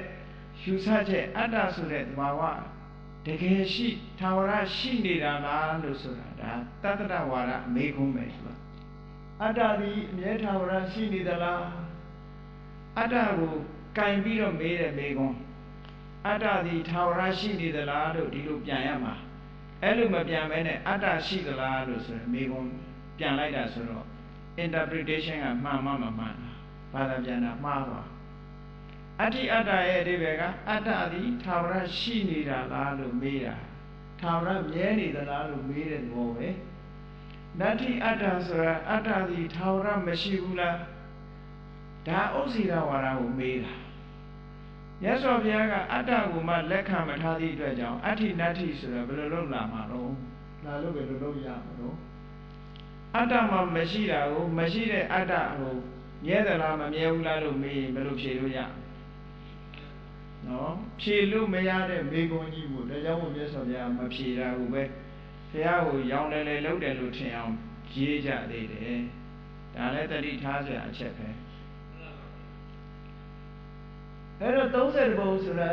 ယူဆချက်အတ္တဆိုတဲ့သဘာဝတကယ်ရှိထာဝရရှိနေတာလားလို့ဆိုတာဒါတတ္တဝါဒအမေခွန်းပဲဆိုတာအတ္တဒီအမြဲထာဝရရှိနေသလားအတ္တကိုကင်ပြီးတော့မေးတဲ့မေခွန်းအတ္တဒီထာဝရရှိနေသလားလို့ဒီလိုပြန်ရမှာအဲ့လိုမပြန်မဲနဲ့အတ္တရှိသလားလို့ဆိုရင်မေခွန်းပြန်လိုက်တာဆိုတော့ interpretation ကမှန်မှမမှန်ဘာသာပြန်တာမှားပါအတ္တိအတ္တရဲ့အဓိပ္ပာယ်ကအတ္တသည်ထာဝရရှိနေတာလားလို့မေးတာထာဝရမြဲနေသလားလို့မေးတဲ့ဘောပဲနတ္တိအတ္တဆိုတာအတ္တသည်ထာဝရမရှိဘူးလားဒါဥစ္စေတဝါဒကိုမေးတာမြတ်စွာဘုရားကအတ္တကိုမှလက်ခံမထားသည့်အတွက်ကြောင့်အတ္တိနတ္တိဆိုတာဘယ်လိုလုပ်လာမှာတော့လာလို့ဘယ်လိုလုပ်ရမှာတော့အတ္တမှမရှိတာကိုမရှိတဲ့အတ္တကိုမြဲသလားမမြဲဘူးလားလို့မေးရင်ဘယ်လိုဖြေလို့ရနော်ဖြေလို့မရတဲ့မေခွန်းကြီးကိုဒါကြောင့်မို့မြတ်စွာဘုရားမဖြေတာကိုပဲဘုရားကိုရောင်းတယ်လေလုပ်တယ်လို့ထင်အောင်ရေးကြသေးတယ်ဒါလည်းတတိထားစရာအချက်ပဲအဲ့တော့30ဘုံဆိုတာ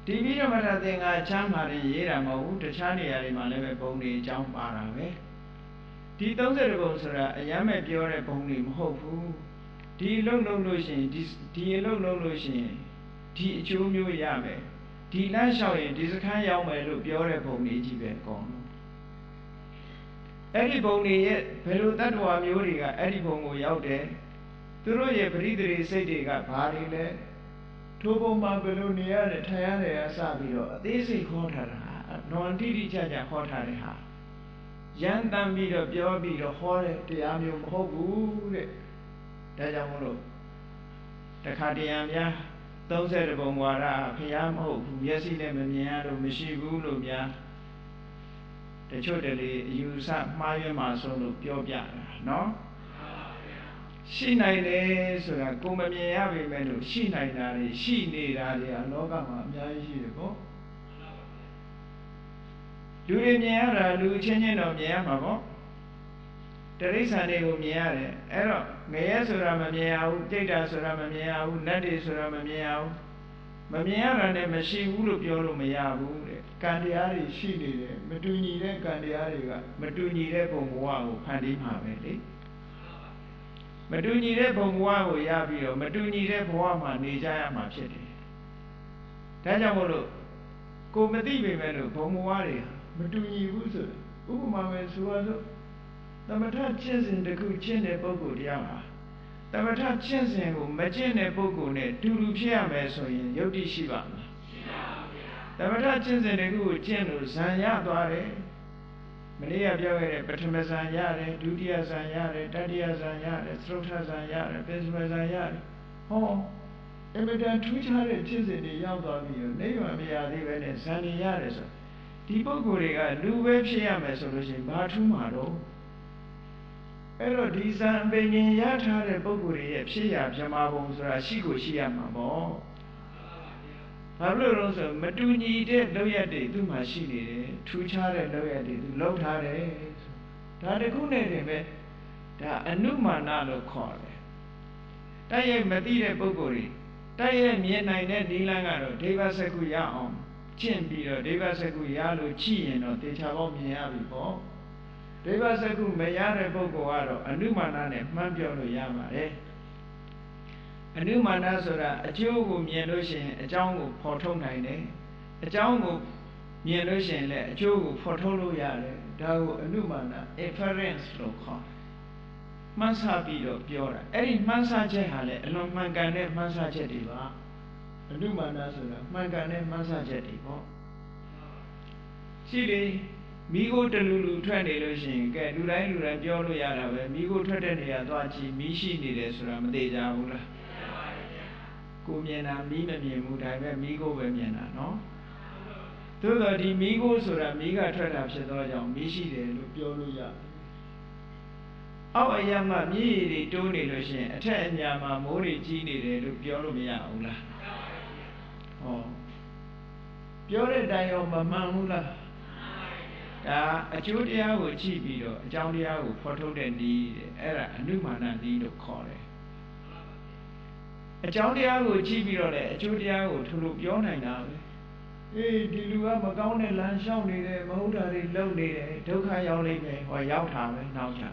ဒီပြီးတော့မှသင်္ဃာချမ်းပါရင်ရေးတာမဟုတ်ဘူးတခြားနေရာတွေမှာလည်းပဲဘုံတွေအကြောင်းပါတာပဲဒီ30ဘုံဆိုတာအယမ်းမဲ့ပြောတဲ့ဘုံတွေမဟုတ်ဘူးဒီအလုပ်လုပ်လို့ရှိရင်ဒီအလုပ်လုပ်လို့ရှိရင်ဒီအကျိုးမျိုးရမယ်ဒီလမ်းလျှောက်ရင်ဒီစခန်းရောက်မယ်လို့ပြောတဲ့ဘုံတွေကြီးပဲကောင်းအဲ့ဒီဘုံတွေရဲ့ဘယ်လိုတ attva မျိုးတွေကအဲ့ဒီဘုံကိုရောက်တယ်သူတို့ရဲ့ပရိသေစိတ်တွေကဘာတွေလဲထိုဘုံမှာဘယ်လိုနေရတယ်ထိုင်ရတယ်အစပြီးတော့အသေးစိတ်ခေါ်ထားတာnonတိတိကျကျခေါ်ထားတဲ့ဟာရန်တမ်းပြီးတော့ပြောပြီးတော့ဟောတဲ့တရားမျိုးမဟုတ်ဘူးတဲ့ဒါကြောင့်မို့လို့တခါတရံများ30ဘုံဝါဒဖျားမဟုတ်ဘူးမျက်စိနဲ့မမြင်ရလို့မရှိဘူးလို့များတချို့တလေအယူဆမှားရွံ့မှာဆုံးလို့ပြောပြတာနော်ရှိနိုင်တယ်ဆိုတာကိုမမြင်ရပေမဲ့လို့ရှိနိုင်တာတွေရှိနေတာတွေအလောကမှာအများကြီးရှိတယ်ပေါ့လူတွေမြင်ရတာလူချင်းချင်းတော့မြင်ရမှာပေါ့တိရစ္ဆာန်တွေကိုမြင်ရတယ်အဲ့တော့ငရဲဆိုတာမမြင်ရဘူးတိတ်တာဆိုတာမမြင်ရဘူးနတ်တွေဆိုတာမမြင်ရဘူးမမြင်ရတာနဲ့မရှိဘူးလို့ပြောလို့မရဘူးတဲ့ကံတရားတွေရှိနေတယ်မတူညီတဲ့ကံတရားတွေကမတူညီတဲ့ဘုံဘဝကိုဖန်တီးမှာပဲလေမတူညီတဲ့ဘုံဘဝကိုရပြီးတော့မတူညီတဲ့ဘဝမှာနေကြရမှာဖြစ်တယ်ဒါကြောင့်မို့လို့ကိုမသိပေမဲ့လို့ဘုံဘဝတွေမတူညီဘူးဆိုဥပမာပဲဆိုရစို့သမထကျင့်စဉ်တစ်ခုကျင့်တဲ့ပုဂ္ဂိုလ်တရားဟာသမထကျင့်စဉ်ကိုမကျင့်တဲ့ပုဂ္ဂိုလ်နဲ့တူတူဖြစ်ရမယ်ဆိုရင်ယုတ်တိရှိပါမလားရှိပါဘူးဗျာသမထကျင့်စဉ်တစ်ခုကိုကျင့်လို့ဇံရသွားတယ်မနေ့ကပြောခဲ့တဲ့ပထမဇံရတယ်ဒုတိယဇံရတယ်တတိယဇံရတယ်သရုတ်ထဇံရတယ်ပဉ္စမဇံရတယ်ဟောအမြဲတမ်းထူးခြားတဲ့ကျင့်စဉ်တွေရောက်သွားပြီးတော့နိဗ္ဗာန်မရသေးပဲနဲ့ဇံတွေရတယ်ဆိုဒီပုဂ္ဂိုလ်တွေကလူပဲဖြစ်ရမယ်ဆိုလို့ရှိရင်ဘာထူးမှာတော့အဲ့တော့ဒီဇံပင်ရင်ရထားတဲ့ပုဂ္ဂိုလ်တွေရဲ့ဖြစ်ရဗြဟ္မာဘုံဆိုတာရှိကိုရှိရမှာပေါ့ဘာလို့လဲဆိုမတူညီတဲ့လောက်ရတဲ့သူ့မှာရှိနေတယ်ထူးခြားတဲ့လောက်ရတဲ့သူလောက်ထားတယ်ဒါတခုနဲ့တည်းပဲဒါအနုမာနလို့ခေါ်တယ်တိုက်ရိုက်မသိတဲ့ပုဂ္ဂိုလ်တွေတိုက်ရိုက်မြင်နိုင်တဲ့ဒီလန်းကတော့ဒိဗ္ဗစက္ခုရအောင်ကျင့်ပြီးတော့ဒိဗ္ဗစက္ခုရလို့ကြည့်ရင်တော့တေချာပေါက်မြင်ရပြီပေါ့ဒိဗ္ဗစက္ခုမရတဲ့ပုဂ္ဂိုလ်ကတော့အနုမာနနဲ့မှန်းပြောလို့ရပါတယ်အနုမာနဆိုတာအကျိုးကိုမြင်လို့ရှိရင်အကြောင်းကိုဖော်ထုတ်နိုင်တယ်အကြောင်းကိုမြင်လို့ရှိရင်လည်းအကျိုးကိုဖော်ထုတ်လို့ရတယ်ဒါကိုအနုမာန inference လို့ခေါ်တယ်မှန်းဆပြီးတော့ပြောတာအဲ့ဒီမှန်းဆချက်ဟာလည်းအလွန်မှန်ကန်တဲ့မှန်းဆချက်တွေပါအနုမာနဆိုတာမှန်ကန်တဲ့မှန်းဆချက်တွေပေါ့ရှိတယ်မိကိုတလူလူထွက်နေလို့ရှိရင်ကဲလူတိုင်းပြောလို့ရတာပဲမိကိုထွက်တဲ့နေရာသွားကြည့်မိရှိနေတယ်ဆိုတာမသေးကြဘူးလားကိုမြင်တာမိမမြင်ဘူးဒါပဲမိကိုပဲမြင်တာနော်သို့တော့ဒီမိကိုဆိုတာမိကထွက်တာဖြစ်သောကြောင့်မိရှိတယ်လို့ပြောလို့ရတယ်အောက်အရာမှာမြည်ရည်တွေတိုးနေလို့ရှိရင်အထက်အညာမှာမိုးတွေကြီးနေတယ်လို့ပြောလို့မရဘူးလားဟောပ ပြောတဲ့တိုင်ရောမမှန်ဘူးလားဒါအကျိုးတရားကိုကြည့်ပြီးတော့အကြောင်းတရားကိုဖော်ထုတ်တဲ့နည်းတဲ့အဲ့ဒါအနုမာနနည်းလို့ခေါ်တယ်အကြောင်းတရားကိုကြည့်ပြီးတော့လည်းအကျိုးတရားကိုသူတို့ပြောနိုင်တာပဲအေးဒီလူကမကောင်းတဲ့လမ်းလျှောက်နေတယ်မဟုတ်တာတွေလုပ်နေတယ်ဒုက္ခရောက်လိမ့်မယ်ဟောရောက်တာပဲနောက်ကြ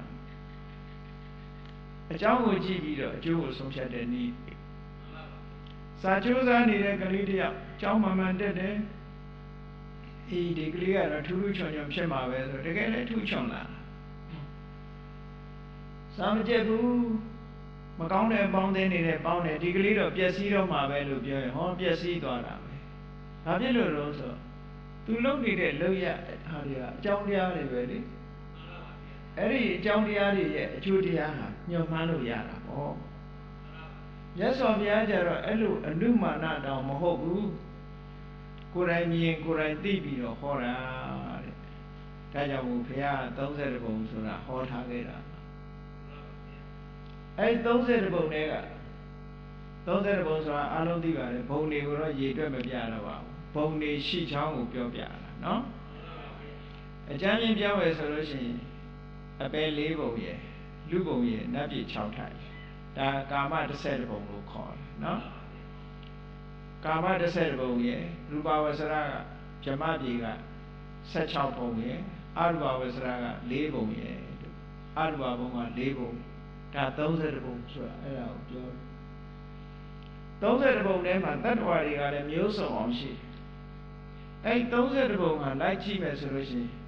အကြောင်းကိုကြည့်ပြီးတော့အကျိုးကိုဆုံးဖြတ်တဲ့နည်းစာကြိုးစားနေတဲ့ကလေးတယောက်ကျောင်းမှန်တက်တယ်အေးဒီကလေးကတော့ထူးထူးချွန်ချွန်ဖြစ်မှာပဲဆိုတကယ်လည်းထူးချွန်လာစာမကျက်ဘူးမကောင်းတဲ့အပေါင်းအသင်းနေတဲ့ပေါင်းတယ်ဒီကလေးတော့ပျက်စီးတော့မှာပဲလို့ပြောရင်ဟောပျက်စီးသွားတာပဲဘာဖြစ်လို့လဲဆိုသူလုပ်နေတဲ့လုပ်ရဟာတွေကအကြောင်းတရားတွေပဲလေအဲ့ဒီအကြောင်းတရားတွေရဲ့အကျိုးတရားဟာညှော်မှန်းလို့ရတာပေါ့မြတ်စွာဘုရားကျတော့အဲ့လိုအနုမာနတောင်မဟုတ်ဘူးကိုယ်တိုင်မြင်ကိုယ်တိုင်သိပြီးတော့ဟောတာတဲ့ဒါကြောင့်မို့ဘုရား30ပုံဆိုတာဟောထားခဲ့တာအဲ့30ပုံတွေက30ပုံဆိုတာအလုံးသိပါတယ်ဘုံတွေကိုတော့ရေတွက်မပြတော့ပါဘူးဘုံတွေရှိချောင်းကိုပြောပြတာနော်အကျဉ်းချင်းပြောမယ်ဆိုလို့ရှိရင်အပယ်4ပုံရယ်လူပုံရယ်နတ်ပြည်6ထိုင်ဒါကာမ30ပုံလို့ခေါ်တယ်နော်ကာမ30ပုံရယ်ရူပဝဆရာကဗြဟ္မပြည်က16ပုံရယ်အရူပဝဆရာက4ပုံရယ်အရူပဘုံက4ပုံဒါ30ပုံဆိုတာအဲ့ဒါကိုပြော30ပုံထဲမှာတတ္တဝါတွေကလည်းမျိုးစုံအောင်ရှိအဲ့30ပုံကလိုက်ကြည့်မယ်ဆိုလို့ရှိရင်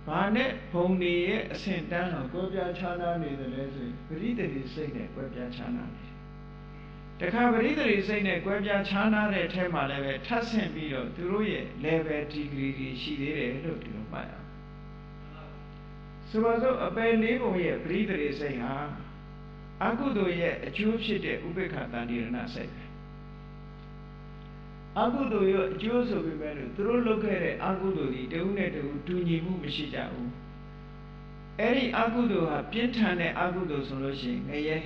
ဘာနဲ့ဘုံတွေရဲ့အဆင့်တန်းကိုကွဲပြားခြားနားနေတယ်လဲဆိုရင်ပရိသေတိစိတ်နဲ့ကွဲပြားခြားနားနေတခါပရိသေတိစိတ်နဲ့ကွဲပြားခြားနားတဲ့အထက်မှာလည်းပဲထပ်ဆင့်ပြီးတော့သူတို့ရဲ့ level degree တွေရှိသေးတယ်လို့ဒီလိုမှတ်ရအောင်ဆိုပါစို့အပယ်4ပုံရဲ့ပရိသေတိစိတ်ဟာအကုသိုလ်ရဲ့အကျိုးဖြစ်တဲ့ဥပေက္ခတန္တိရဏစိတ်ပဲအကုသိုလ်ရဲ့အကျိုးဆိုပေမဲ့လို့သူတို့လုပ်ခဲ့တဲ့အကုသိုလ်ဒီတဦးနဲ့တဦးတူညီမှုမရှိကြဘူးအဲ့ဒီအကုသိုလ်ဟာပြင်းထန်တဲ့အကုသိုလ်ဆိုလို့ရှိရင်ငရဲ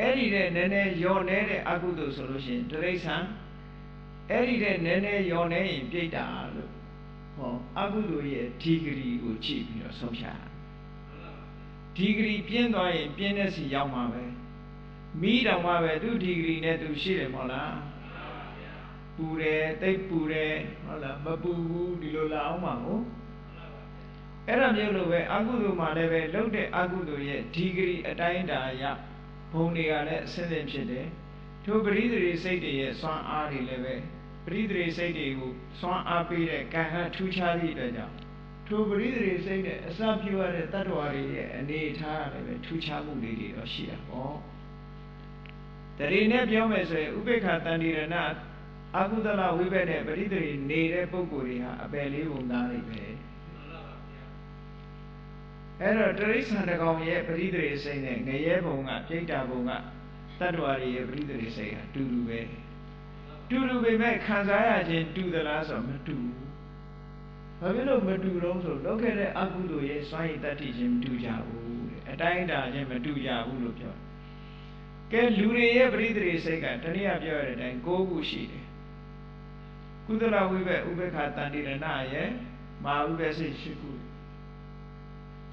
အဲ့ဒီတဲ့နည်းနည်းယောနေတဲ့အကုသိုလ်ဆိုလို့ရှိရင်တိရစ္ဆာန်အဲ့ဒီတဲ့နည်းနည်းယောနေရင်ပြိတ္တာလို့ဟောအကုသိုလ်ရဲ့ဒီဂရီကိုကြည့်ပြီးတော့ဆုံးဖြတ်ဒီဂရီပြင်းသွားရင်ပြင်းတဲ့စီရောက်မှာပဲမိတောင်မှပဲသူဒီဂရီနဲ့သူရှိတယ်မဟုတ်လားပူတယ်တိတ်ပူတယ်ဟုတ်လားမပူဘူးဒီလိုလာအောင်ပါဟုတ်အဲ့ဒါမျိုးလိုပဲအကုသိုလ်မှာလည်းပဲလှုပ်တဲ့အကုသိုလ်ရဲ့ဒီဂရီအတိုင်းအတာရဘုံတွေကလည်းအစစ်အစစ်ဖြစ်တယ်ထိုပရိသေရိစိတ်တွေရဲ့စွမ်းအားတွေလည်းပဲပရိသေရိစိတ်တွေကိုစွမ်းအားပေးတဲ့ကံကထူးခြားသည့်အတွက်ကြောင့်ထိုပရိသေရိစိတ်နဲ့အစပြုရတဲ့တတ္တဝါတွေရဲ့အနေအထားလည်းပဲထူးခြားမှုတွေတော့ရှိတာပေါ့တရေနဲ့ပြောမယ်ဆိုရင်ဥပေက္ခတန္တိရဏအကုသလဝိဘက်နဲ့ပရိသေရိနေတဲ့ပုဂ္ဂိုလ်တွေဟာအပယ်4ပုံသားတွေပဲအဲ့တော့တိရစ္ဆာန်တစ်ကောင်ရဲ့ပရိသေရိစိတ်နဲ့ငရဲဘုံကပြိတ္တာဘုံကတတ္တဝါတွေရဲ့ပရိသေရိစိတ်ဟာတူတူပဲတူတူပေမဲ့ခံစားရခြင်းတူသလားဆိုမတူဘူးဘာဖြစ်လို့မတူတော့ဆိုလောက်ခဲ့တဲ့အကုသိုလ်ရဲ့စွမ်းရည်တတ္တိခြင်းမတူကြဘူးတဲ့အတိုင်းအတာချင်းမတူကြဘူးလို့ပြောကဲလူတွေရဲ့ပရိသေရိစိတ်ကတနည်းအားပြောရတဲ့အတိုင်း9ခုရှိတယ်ကုသလဝိဘက်ဥပေက္ခတန္တိရဏရဲ့မဟာဝိဘက်စိတ်10ခု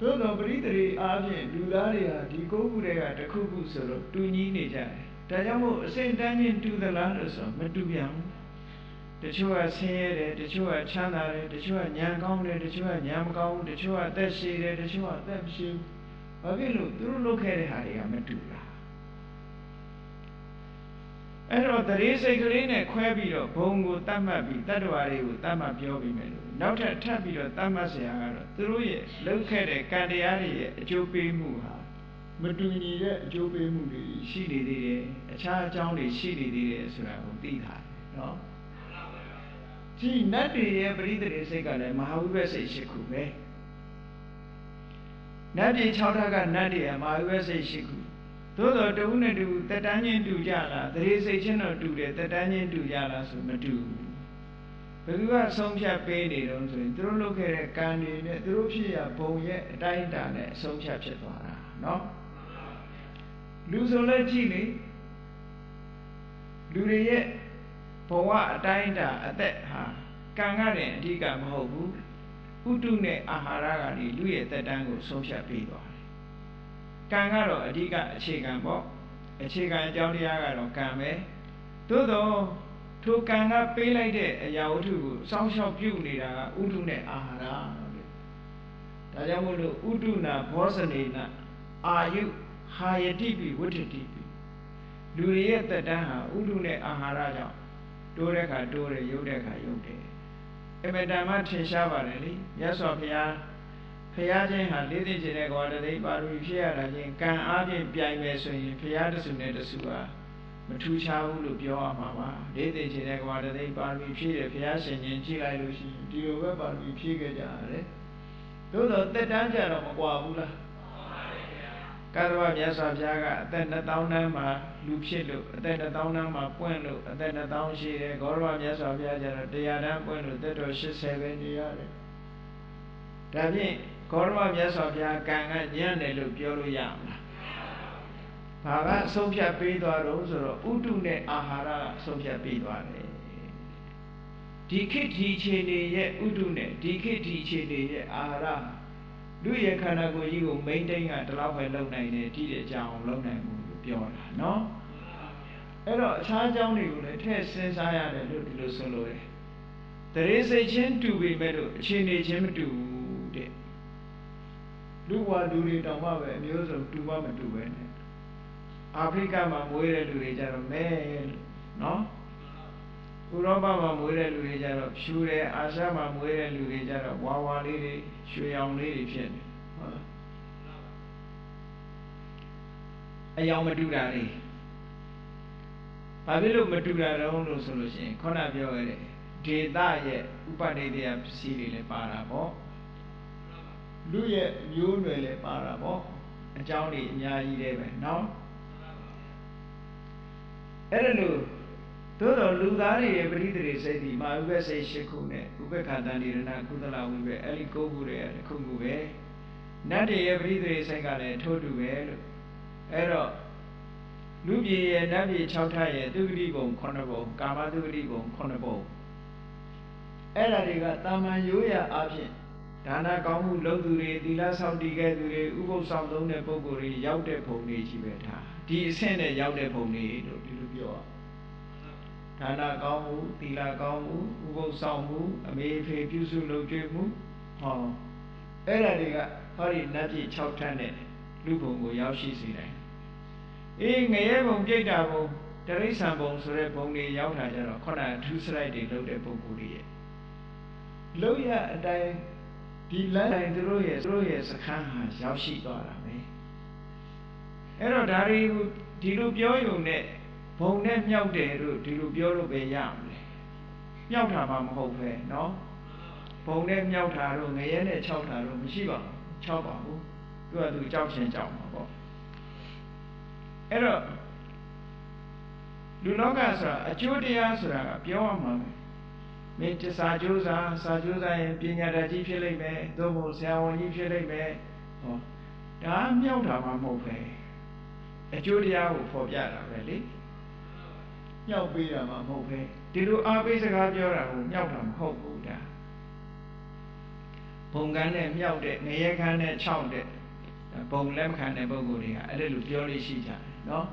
သို့တော်ပရိသေရိအားဖြင့်လူသားတွေဟာဒီ9ခုတည်းကတစ်ခုခုဆိုတော့တူညီနေကြတယ်ဒါကြောင့်မို့အစဉ်တန်းချင်းတူသလားလို့ဆိုမတူပြန်ဘူးတချို့ကဆင်းရဲတယ်တချို့ကချမ်းသာတယ်တချို့ကဉာဏ်ကောင်းတယ်တချို့ကဉာဏ်မကောင်းဘူးတချို့ကအသက်ရှည်တယ်တချို့ကအသက်မရှိဘူးဘာဖြစ်လို့သူတို့လုပ်ခဲ့တဲ့ဟာတွေကမတူလားအဲ့တော့တရေစိတ်ကလေးနဲ့ခွဲပြီးတော့ဘုံကိုတတ်မှတ်ပြီးတတ္တဝါတွေကိုတတ်မှတ်ပြောပြီးမယ်လို့နောက်ထပ်ပြီးတော့တတ်မှတ်เสียကတော့သူတို့ရဲ့လုပ်ခဲ့တဲ့ကံတရားတွေရဲ့အကျိုးပေးမှုဟာမတူညီတဲ့အကျိုးပေးမှုတွေရှိနေသေးတယ်အခြားအကြောင်းတွေရှိနေသေးတယ်ဆိုတာကိုသိထားတယ်နော်ဒီနတ်တွေရဲ့ပရိသေရိစိတ်ကလည်းမဟာဝိဘက်စိတ်10ခုပဲနတ်ပြည်6ဓာတ်ကနတ်တွေရဲ့မဟာဝိဘက်စိတ်10ခုသို့တော်တဦးနဲ့တူတက်တန်းချင်းတူကြလားတရေစိတ်ချင်းတော့တူတယ်တက်တန်းချင်းတူကြလားဆိုမတူဘူးဘယ်သူကဆုံးဖြတ်ပေးနေတော့ဆိုရင်သူတို့လုပ်ခဲ့တဲ့ကံတွေနဲ့သူတို့ဖြစ်ရဘုံရဲ့အတိုင်းအတာနဲ့အဆုံးဖြတ်ဖြစ်သွားတာနော်လူဆိုလည်းကြည့်လေလူတွေရဲ့ဘဝအတိုင်းအတာအသက်ဟာ ကံကလည်းအဓိကမဟုတ်ဘူးဥတုနဲ့အာဟာရကလည်းလူရဲ့တက်တန်းကိုဆုံးဖြတ်ပေးသွားတယ်ကံကတော့အဓိကအခြေခံပေါ့အခြေခံအကြောင်းတရားကတော့ကံပဲသို့တော့ထိုကံကပေးလိုက်တဲ့အရာဝတ္ထုကိုစောင့်ရှောက်ပြုနေတာကဥတုနဲ့အာဟာရဒါကြောင့်မို့လို့ဥတုနာဘောဇနေနအာယုဟာယတိပိဝဋ္ဌတိပိလူရဲ့တက်တန်းဟာဥတုနဲ့အာဟာရကြောင့်တိုးတဲ့ခါတိုးတယ်ရုပ်တဲ့ခါရုပ်တယ်အမေတ္တမထင်ရှားပါတယ်လေမြတ်စွာဘုရားချင်းဟာလေးသိခြင်းတဲ့ကွာတည်းပါရမီဖြစ်ရတာချင်းကံအားဖြင့်ပြိုင်မယ်ဆိုရင်ဘုရားတဆူနဲ့တဆူဟာမထူးခြားဘူးလို့ပြောရမှာပါလေးသိခြင်းတဲ့ကွာတည်းပါရမီဖြစ်တယ်ဘုရားရှင်ချင်းကြည့်လိုက်လို့ရှိရင်ဒီလိုပဲပါရမီဖြည့်ခဲ့ကြရတယ်သို့တော့တက်တန်းကြတော့မကွာဘူးလားကာရဝမြတ်စွာဘုရားကအသက်2000တန်းမှာလူဖြစ်လို့အသက်2000တန်းမှာပွင့်လို့အသက်2000ရှိတယ်ဂေါရဝမြတ်စွာဘုရားကျတော့100တန်းပွင့်လို့သက်တော်80ပဲနေရတယ်ဒါဖြင့်ဂေါရဝမြတ်စွာဘုရားကံကညံ့တယ်လို့ပြောလို့ရမလားဘာကအဆုံးဖြတ်ပေးသွားတော့ဆိုတော့ဥတုနဲ့အာဟာရကအဆုံးဖြတ်ပေးသွားတယ်ဒီခေတ်ဒီခြေနေရဲ့ဥတုနဲ့ဒီခေတ်ဒီခြေနေရဲ့အာဟာရလူရဲ့ခန္ဓာကိုယ်ကြီးကိုမိမ့်တိန်ကဒီလောက်ပဲလုံနိုင်တယ်ဒီတဲ့အကြောင်းလုံနိုင်မှုလို့ပြောတာနော်အဲ့တော့အခြားအကြောင်းတွေကိုလည်းထည့်စဉ်းစားရတယ်လို့ဒီလိုဆိုလို့ရတယ်တရေစိတ်ချင်းတူပေမဲ့လို့အခြေအနေချင်းမတူဘူးတဲ့လူဘဝလူတွေတောင်မှပဲအမျိုးစုံတူမှမတူပဲနဲ့အာဖရိကမှာမွေးတဲ့လူတွေကြတော့မဲနော်ဥရောပမှာမွေးတဲ့လူတွေကြတော့ဖြူတယ်အာရှမှာမွေးတဲ့လူတွေကြတော့ဝါဝါလေးတွေရွှေရောင်လေးတွေဖြစ်နေဟုတ်လားအယောင်မတူတာတွေဘာဖြစ်လို့မတူတာတုံးလို့ဆိုလို့ရှိရင်ခုနပြောခဲ့တဲ့ဒေသရဲ့ဥပနိဒေယပစ္စည်းတွေလည်းပါတာပေါ့လူရဲ့မျိုးနွယ်လည်းပါတာပေါ့အကြောင်းတွေအများကြီးတွေပဲเนาะအဲ့ဒါလို့သို့တော်လူသားတွေရဲ့ပရိသေစိတ်ဒီမာဥပ္ပစိတ်၈ခုနဲ့ဥပ္ပခာတန်ဒီရဏကုသလဝိပဲအဲ့ဒီ၉ခုတွေတစ်ခုခုပဲနတ်တွေရဲ့ပရိသေစိတ်ကလည်းထိုးတူပဲလို့အဲ့တော့လူပြည်ရဲ့နတ်ပြည်၆ထပ်ရဲ့သူဂတိဘုံ9ဘုံကာမသူဂတိဘုံ9ဘုံအဲ့ဒါတွေကတာမန်ရိုးရာအဖြစ်ဒါနကောင်းမှုလုပ်သူတွေသီလဆောက်တည်ခဲ့သူတွေဥပုသ်ဆောင်သုံးတဲ့ပုဂ္ဂိုလ်တွေရောက်တဲ့ဘုံတွေကြီးပဲဒါဒီအဆင့်နဲ့ရောက်တဲ့ဘုံတွေလို့ဒီလိုပြောဒါနကောင်းမှုသီလကောင်းမှုဥပုသ်ဆောင်မှုအမေဖေပြုစုလုပ်ကြွေးမှုဟောအဲ့ဒါတွေကဟောဒီနတ်ပြည်6ထပ်နဲ့လူဘုံကိုရောက်ရှိစေတယ်အေးငရဲဘုံပြိတ္တာဘုံတရိစ္ဆာန်ဘုံဆိုတဲ့ဘုံတွေရောက်တာကြတော့ခုနကထူးစရိုက်တွေလုပ်တဲ့ပုဂ္ဂိုလ်တွေရဲ့လို့ရအတိုင်းဒီလမ်းတိုင်းသူတို့ရဲ့စခန်းဟာရောက်ရှိသွားတာပဲအဲ့တော့ဒါတွေကိုဒီလိုပြောရုံနဲ့ဘုံနဲ့မြောက်တယ်လို့ဒီလိုပြောလို့ပဲရမလဲမြောက်တာမှမဟုတ်ပဲเนาะဘုံနဲ့မြောက်တာတော့ငရဲနဲ့6တာတော့မရှိပါဘူး6ပါဘူးသူကသူကြောက်ချင်းကြောက်မှာပေါ့အဲ့တော့လူလောကဆိုတာအကျိုးတရားဆိုတာကပြောရမှာပဲမင်းတစာကြိုးစားရင်ပညာတတ်ကြီးဖြစ်လိမ့်မယ်သို့မဟုတ်ဆရာဝန်ကြီးဖြစ်လိမ့်မယ်ဟောဒါမြောက်တာမှမဟုတ်ပဲအကျိုးတရားကိုဖော်ပြတာပဲလေမြောက်ပေးတာမှမဟုတ်ပဲဒီလိုအားပေးစကားပြောတာကိုမြောက်တာမဟုတ်ဘူးဒါဘုံကန်းနဲ့မြောက်တဲ့ငရဲခန်းနဲ့ခြောက်တဲ့ဘုံလက်မခံတဲ့ပုဂ္ဂိုလ်တွေကအဲ့ဒါလိုပြောလို့ရှိကြတယ်နော်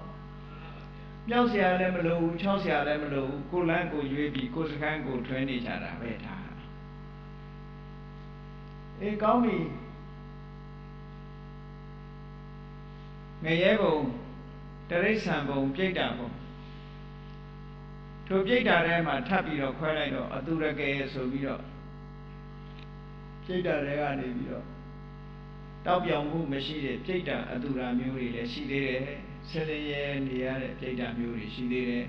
မြောက်เสียလည်းမလိုဘူးခြောက်เสียလည်းမလိုဘူးကိုလန်းကိုရွေးပြီးကိုစခန်းကိုထွဲနေကြတာပဲဒါအေးကောင်းပြီငရဲဘုံတရိစ္ဆာန်ဘုံပြိတ္တာဘုံထိုပြိတ္တာထဲမှာထပ်ပြီးတော့ခွဲလိုက်တော့အတုရကဲဆိုပြီးတော့ပြိတ္တာတွေကနေပြီးတော့တောက်ပြောင်မှုမရှိတဲ့ပြိတ္တာအတုရာမျိုးတွေလည်းရှိသေးတယ်ဆက်လျက်နေရတဲ့ပြိတ္တာမျိုးတွေရှိသေးတယ်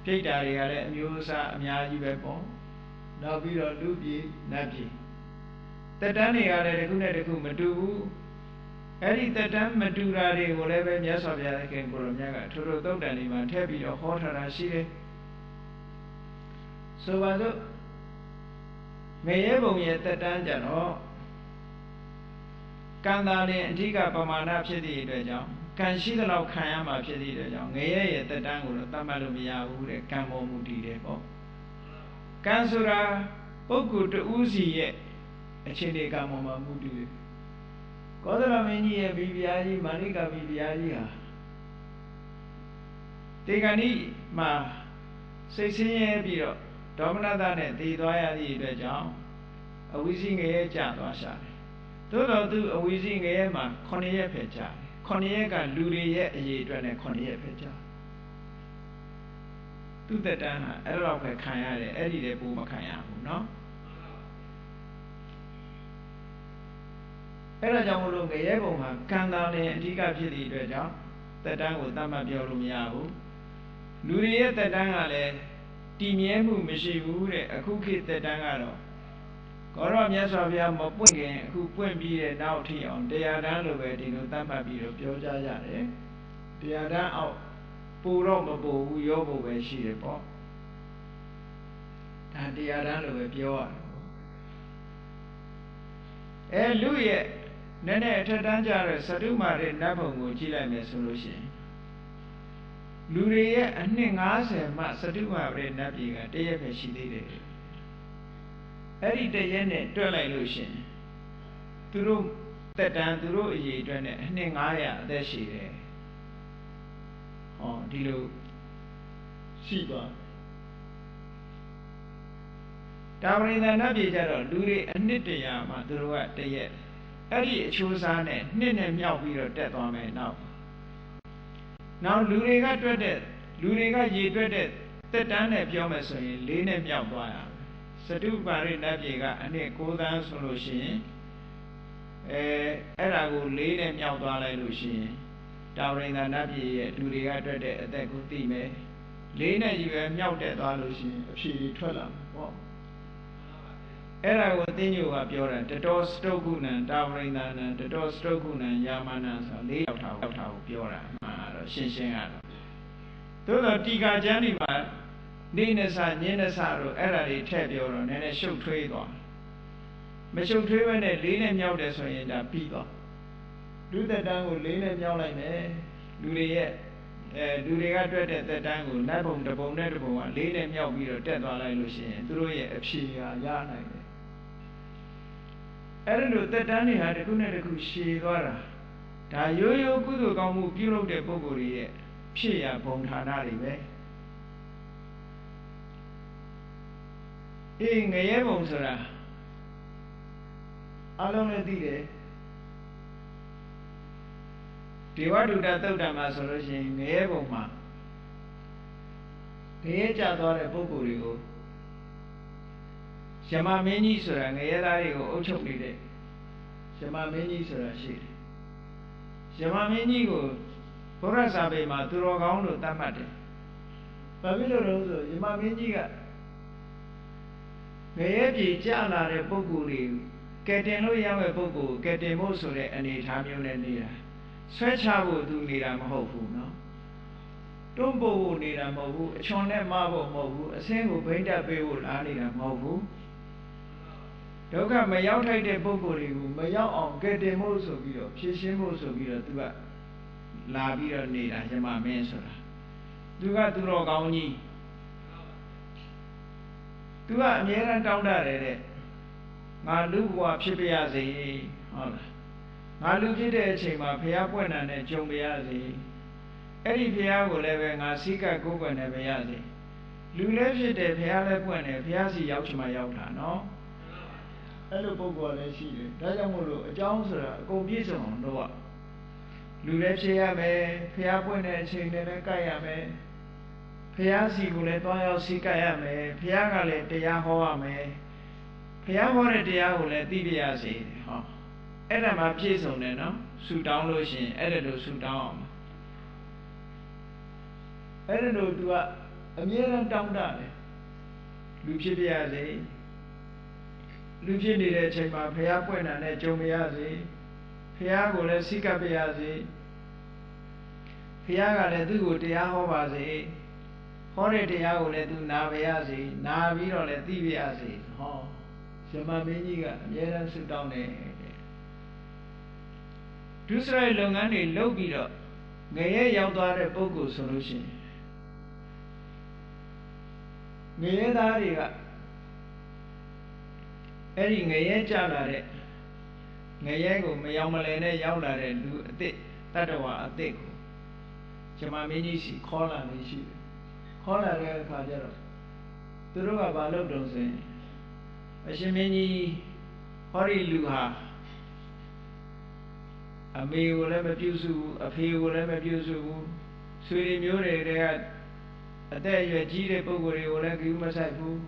ပြိတ္တာတွေကလည်းအမျိုးအစားအများကြီးပဲပေါ့နောက်ပြီးတော့လူပြည်နတ်ပြည်တက်တန်းတွေကလည်းတစ်ခုနဲ့တစ်ခုမတူဘူးအဲ့ဒီတက်တန်းမတူတာတွေကိုလည်းပဲမြတ်စွာဘုရားခင်ကိုရောမြတ်ကထိုထိုသုတ်တန်တွေမှာထည့်ပြီးတော့ဟောထားတာရှိတယ်ဆိုပါစို့ငရဲဘုံရဲ့တက်တန်းကြတော့ကံသာလင်အဓိကပမာဏဖြစ်သည့်အတွက်ကြောင့်ကံရှိသလောက်ခံရမှာဖြစ်သည့်အတွက်ကြောင့်ငရဲရဲ့တက်တန်းကိုတော့သတ်မှတ်လို့မရဘူးတဲ့ကံပေါ်မူတည်တယ်ပေါ့ကံဆိုတာ ပုဂ္ဂိုလ်တူးစီရဲ့အခြေအနေကမှမူတည်ကောသလမင်းကြီးရဲ့ဘီပြားကြီးမာလိကဘီပြားကြီးဟာတေဂဏိမှာစိတ်ဆင်းရဲပြီးတော့ဒေါမနတနဲ့တည်သွားရသည့်အတွက်ကြောင့်အဝိဇ္ဇိငရဲကျသွားရှာတယ်သို့တော်သူအဝိဇ္ဇိငရဲမှာ9ရက်ပဲကြာတယ်9ရက်ကလူတွေရဲ့အရေးအတွက်နဲ့9ရက်ပဲကြာသူတက်တန်းဟာအဲ့တော့ပဲခံရတယ်အဲ့ဒီတည်းပို့မခံရဘူးเนาะအဲ့ဒါကြောင့်မလို့ငရဲဘုံမှာကံတန်နဲ့အဓိကဖြစ်သည့်အတွက်ကြောင့်တက်တန်းကိုတတ်မှတ်ပြောလို့မရဘူးလူတွေရဲ့တက်တန်းကလည်းတည်မြဲမှုမရှိဘူးတဲ့အခုခေတ်တက်တန်းကတော့ကောရောမြတ်စွာဘုရားမပွင့်ခင်အခုပွင့်ပြီးတဲ့နောက်ထိအောင်တရားတန်းလိုပဲဒီလိုတတ်မှတ်ပြီးတော့ပြောကြရတယ်တရားတန်းအောက်ပူတော့မပူဘူးရောဖို့ပဲရှိတယ်ပေါ့ဒါတရားတန်းလိုပဲပြောရတယ်လူရဲ့နည်းနည်းအထက်တန်းကြတဲ့သတုမာရိနတ်ဘုံကိုကြည့်လိုက်မယ်ဆိုလို့ရှိရင်လူတွေရဲ့အနှစ်90မှသတုမာရိနတ်ပြည်ကတရက်ပဲရှိသေးတယ်အဲ့ဒီတရက်နဲ့တွက်လိုက်လို့ရှိရင်သူတို့တက်တန်းသူတို့အရေးအတွက်နဲ့အနှစ်900အသက်ရှိတယ်ဟောဒီလိုရှိသွားတာဝရိန္ဒနတ်ပြည်ကြတော့လူတွေအနှစ်100မှသူတို့ကတရက်အဲ့ဒီအချိုးစားနဲ့နှစ်နဲ့မြောက်ပြီးတော့တက်သွားမယ်နောက်လူတွေကတွက်တဲ့လူတွေကရေတွက်တဲ့တက်တန်းနဲ့ပြောမယ်ဆိုရင်4နဲ့မြောက်သွားရမယ်သတုပါရိနတ်ပြည်ကအနှစ်9သန်းဆိုလို့ရှိရင်အဲ့ဒါကို4နဲ့မြောက်သွားလိုက်လို့ရှိရင်တာဝရိန္ဒနတ်ပြည်ရဲ့လူတွေကတွက်တဲ့အသက်ကိုသိမယ်4နဲ့ကြီးပဲမြောက်တက်သွားလို့ရှိရင်အဖြေတွေထွက်လာမှာပေါ့အဲ့ဒါကိုသိညိုကပြောတာတတောစတုကုဏံတာဝရိန္ဒနံတတောစတုကုဏံယာမနံဆို4ယောက်ထားကိုပြောတာမှန်တော့ရှင်းကတော့သို့တော့တီကာကျမ်းဒီမှာနေနစညင်းနစတို့အဲ့ဒါတွေထည့်ပြောတော့နည်းနည်းရှုပ်ထွေးသွားမရှုပ်ထွေးဘဲနဲ့4နဲ့မြောက်တယ်ဆိုရင်ဒါပြီးသွားလူသက်တန်းကို4နဲ့မြောက်လိုက်မယ်လူတွေရဲ့လူတွေကတွက်တဲ့သက်တန်းကိုနတ်ဘုံတစ်ပုံနဲ့တစ်ပုံက4နဲ့မြောက်ပြီးတော့တက်သွားလိုက်လို့ရှိရင်သူတို့ရဲ့အဖြေကရနိုင်တယ်အဲ့လိုသက်တမ်းတွေဟာတစ်ခုနဲ့တစ်ခုရှည်သွားတာဒါရိုးရိုးကုသိုလ်ကောင်းမှုပြုလုပ်တဲ့ပုဂ္ဂိုလ်တွေရဲ့ဖြစ်ရဘုံဌာနတွေပဲငရဲဘုံဆိုတာအလုံးလည်းသိတယ်ဒေဝဒုတသုတ်တံမှာဆိုလို့ရှိရင်ငရဲဘုံမှာငရဲကြသွားတဲ့ပုဂ္ဂိုလ်တွေကိုယမမင်းကြီးဆိုတာငရဲသားတွေကိုအုပ်ချုပ်နေတဲ့ယမမင်းကြီးဆိုတာရှိတယ်ယမမင်းကြီးကိုဘုရားစာပေမှာသူတော်ကောင်းလို့သတ်မှတ်တယ်ဘာဖြစ်လို့လဲဆိုယမမင်းကြီးကငရဲပြည်ကြလာတဲ့ပုဂ္ဂိုလ်တွေကဲတင်လို့ရမယ့်ပုဂ္ဂိုလ်ကဲတင်ဖို့ဆိုတဲ့အနေအထားမျိုးနဲ့နေတာဆွဲချဖို့သူနေတာမဟုတ်ဘူးနော်တွန်းပို့ဖို့နေတာမဟုတ်ဘူးအချွန်နဲ့မဖို့မဟုတ်ဘူးအစင်းကိုဘိမ့်တက်ပေးဖို့လားနေတာမဟုတ်ဘူးဒုက္ခမရောက်ထိုက်တဲ့ပုဂ္ဂိုလ်တွေကိုမရောက်အောင်ကဲတင်ဖို့ဆိုပြီးတော့ဖြည့်ရှင်းဖို့ဆိုပြီးတော့သူကလာပြီးတော့နေတာယမမင်းဆိုတာသူကသူတော်ကောင်းကြီးသူကအမြဲတမ်းတောင်းတတယ်တဲ့ငါလူဘဝဖြစ်ပါရစေဟုတ်လားငါလူဖြစ်တဲ့အချိန်မှာဘုရားပွင့်တာနဲ့ကြုံပါရစေအဲ့ဒီဘုရားကိုလည်းပဲငါစိကကိုယ်ွယ်နေပါရစေလူလည်းဖြစ်တယ်ဘုရားလည်းပွင့်တယ်ဘုရားစီရောက်ချင်မှရောက်တာနော်အဲ့လိုပုဂ္ဂိုလ်လည်းရှိတယ်ဒါကြောင့်မို့လို့အကြောင်းဆိုတာအကုန်ပြည့်စုံအောင်လုပ်ရလူလည်းဖြစ်ရမယ်ဘုရားပွင့်တဲ့အချိန်နဲ့လည်းကြိုက်ရမယ်ဘုရားစီကိုလည်းတွားရောက်စိကရမယ်ဘုရားကလည်းတရားဟောရမယ်ဘုရားဟောတဲ့တရားကိုလည်းသိပြရစေဟောအဲ့ဒါမှပြည့်စုံတယ်နော်ဆူတောင်းလို့ရှိရင်အဲ့ဒါလိုဆူတောင်းအောင်အဲ့ဒါလိုသူကအမြဲတမ်းတောင်းတတယ်လူဖြစ်ပြရစေလူဖြစ်နေတဲ့အချိန်မှာဘုရားပွင့်တာနဲ့ကြုံပါရစေဘုရားကိုလည်းစိကပြရစေဘုရားကလည်းသူ့ကိုတရားဟောပါစေဟောတဲ့တရားကိုလည်းသူနာပါရစေနာပြီးတော့လည်းသိပါရစေဟောယမမင်းကြီးကအမြဲတမ်းဆုတောင်းတယ်ဒုစရိုက်လုပ်ငန်းတွေလုပ်ပြီးတော့ငရဲရောက်သွားတဲ့ပုဂ္ဂိုလ်ဆိုလို့ရှိရင်ငရဲသားတွေက အဲ့ဒီငရဲကြလာတဲ့ငရဲကိုမယောင်မလည်နဲ့ရောက်လာတဲ့လူအစ်စ်တတ္တဝါအစ်စ်ကိုဂျမမင်းကြီးစီခေါ်လာနေရှိတယ်ခေါ်လာတဲ့အခါကျတော့သူတို့ကဘာလုပ်တုံးဆိုရင်အရှင်မင်းကြီးဟောဒီလူဟာအမေကိုလည်းမပြုစုဘူးအဖေကိုလည်းမပြုစုဘူးဆွေတွေမျိုးတွေကအသက်အရွယ်ကြီးတဲ့ပုဂ္ဂိုလ်တွေကိုလည်းဂရုမစိုက်ဘူး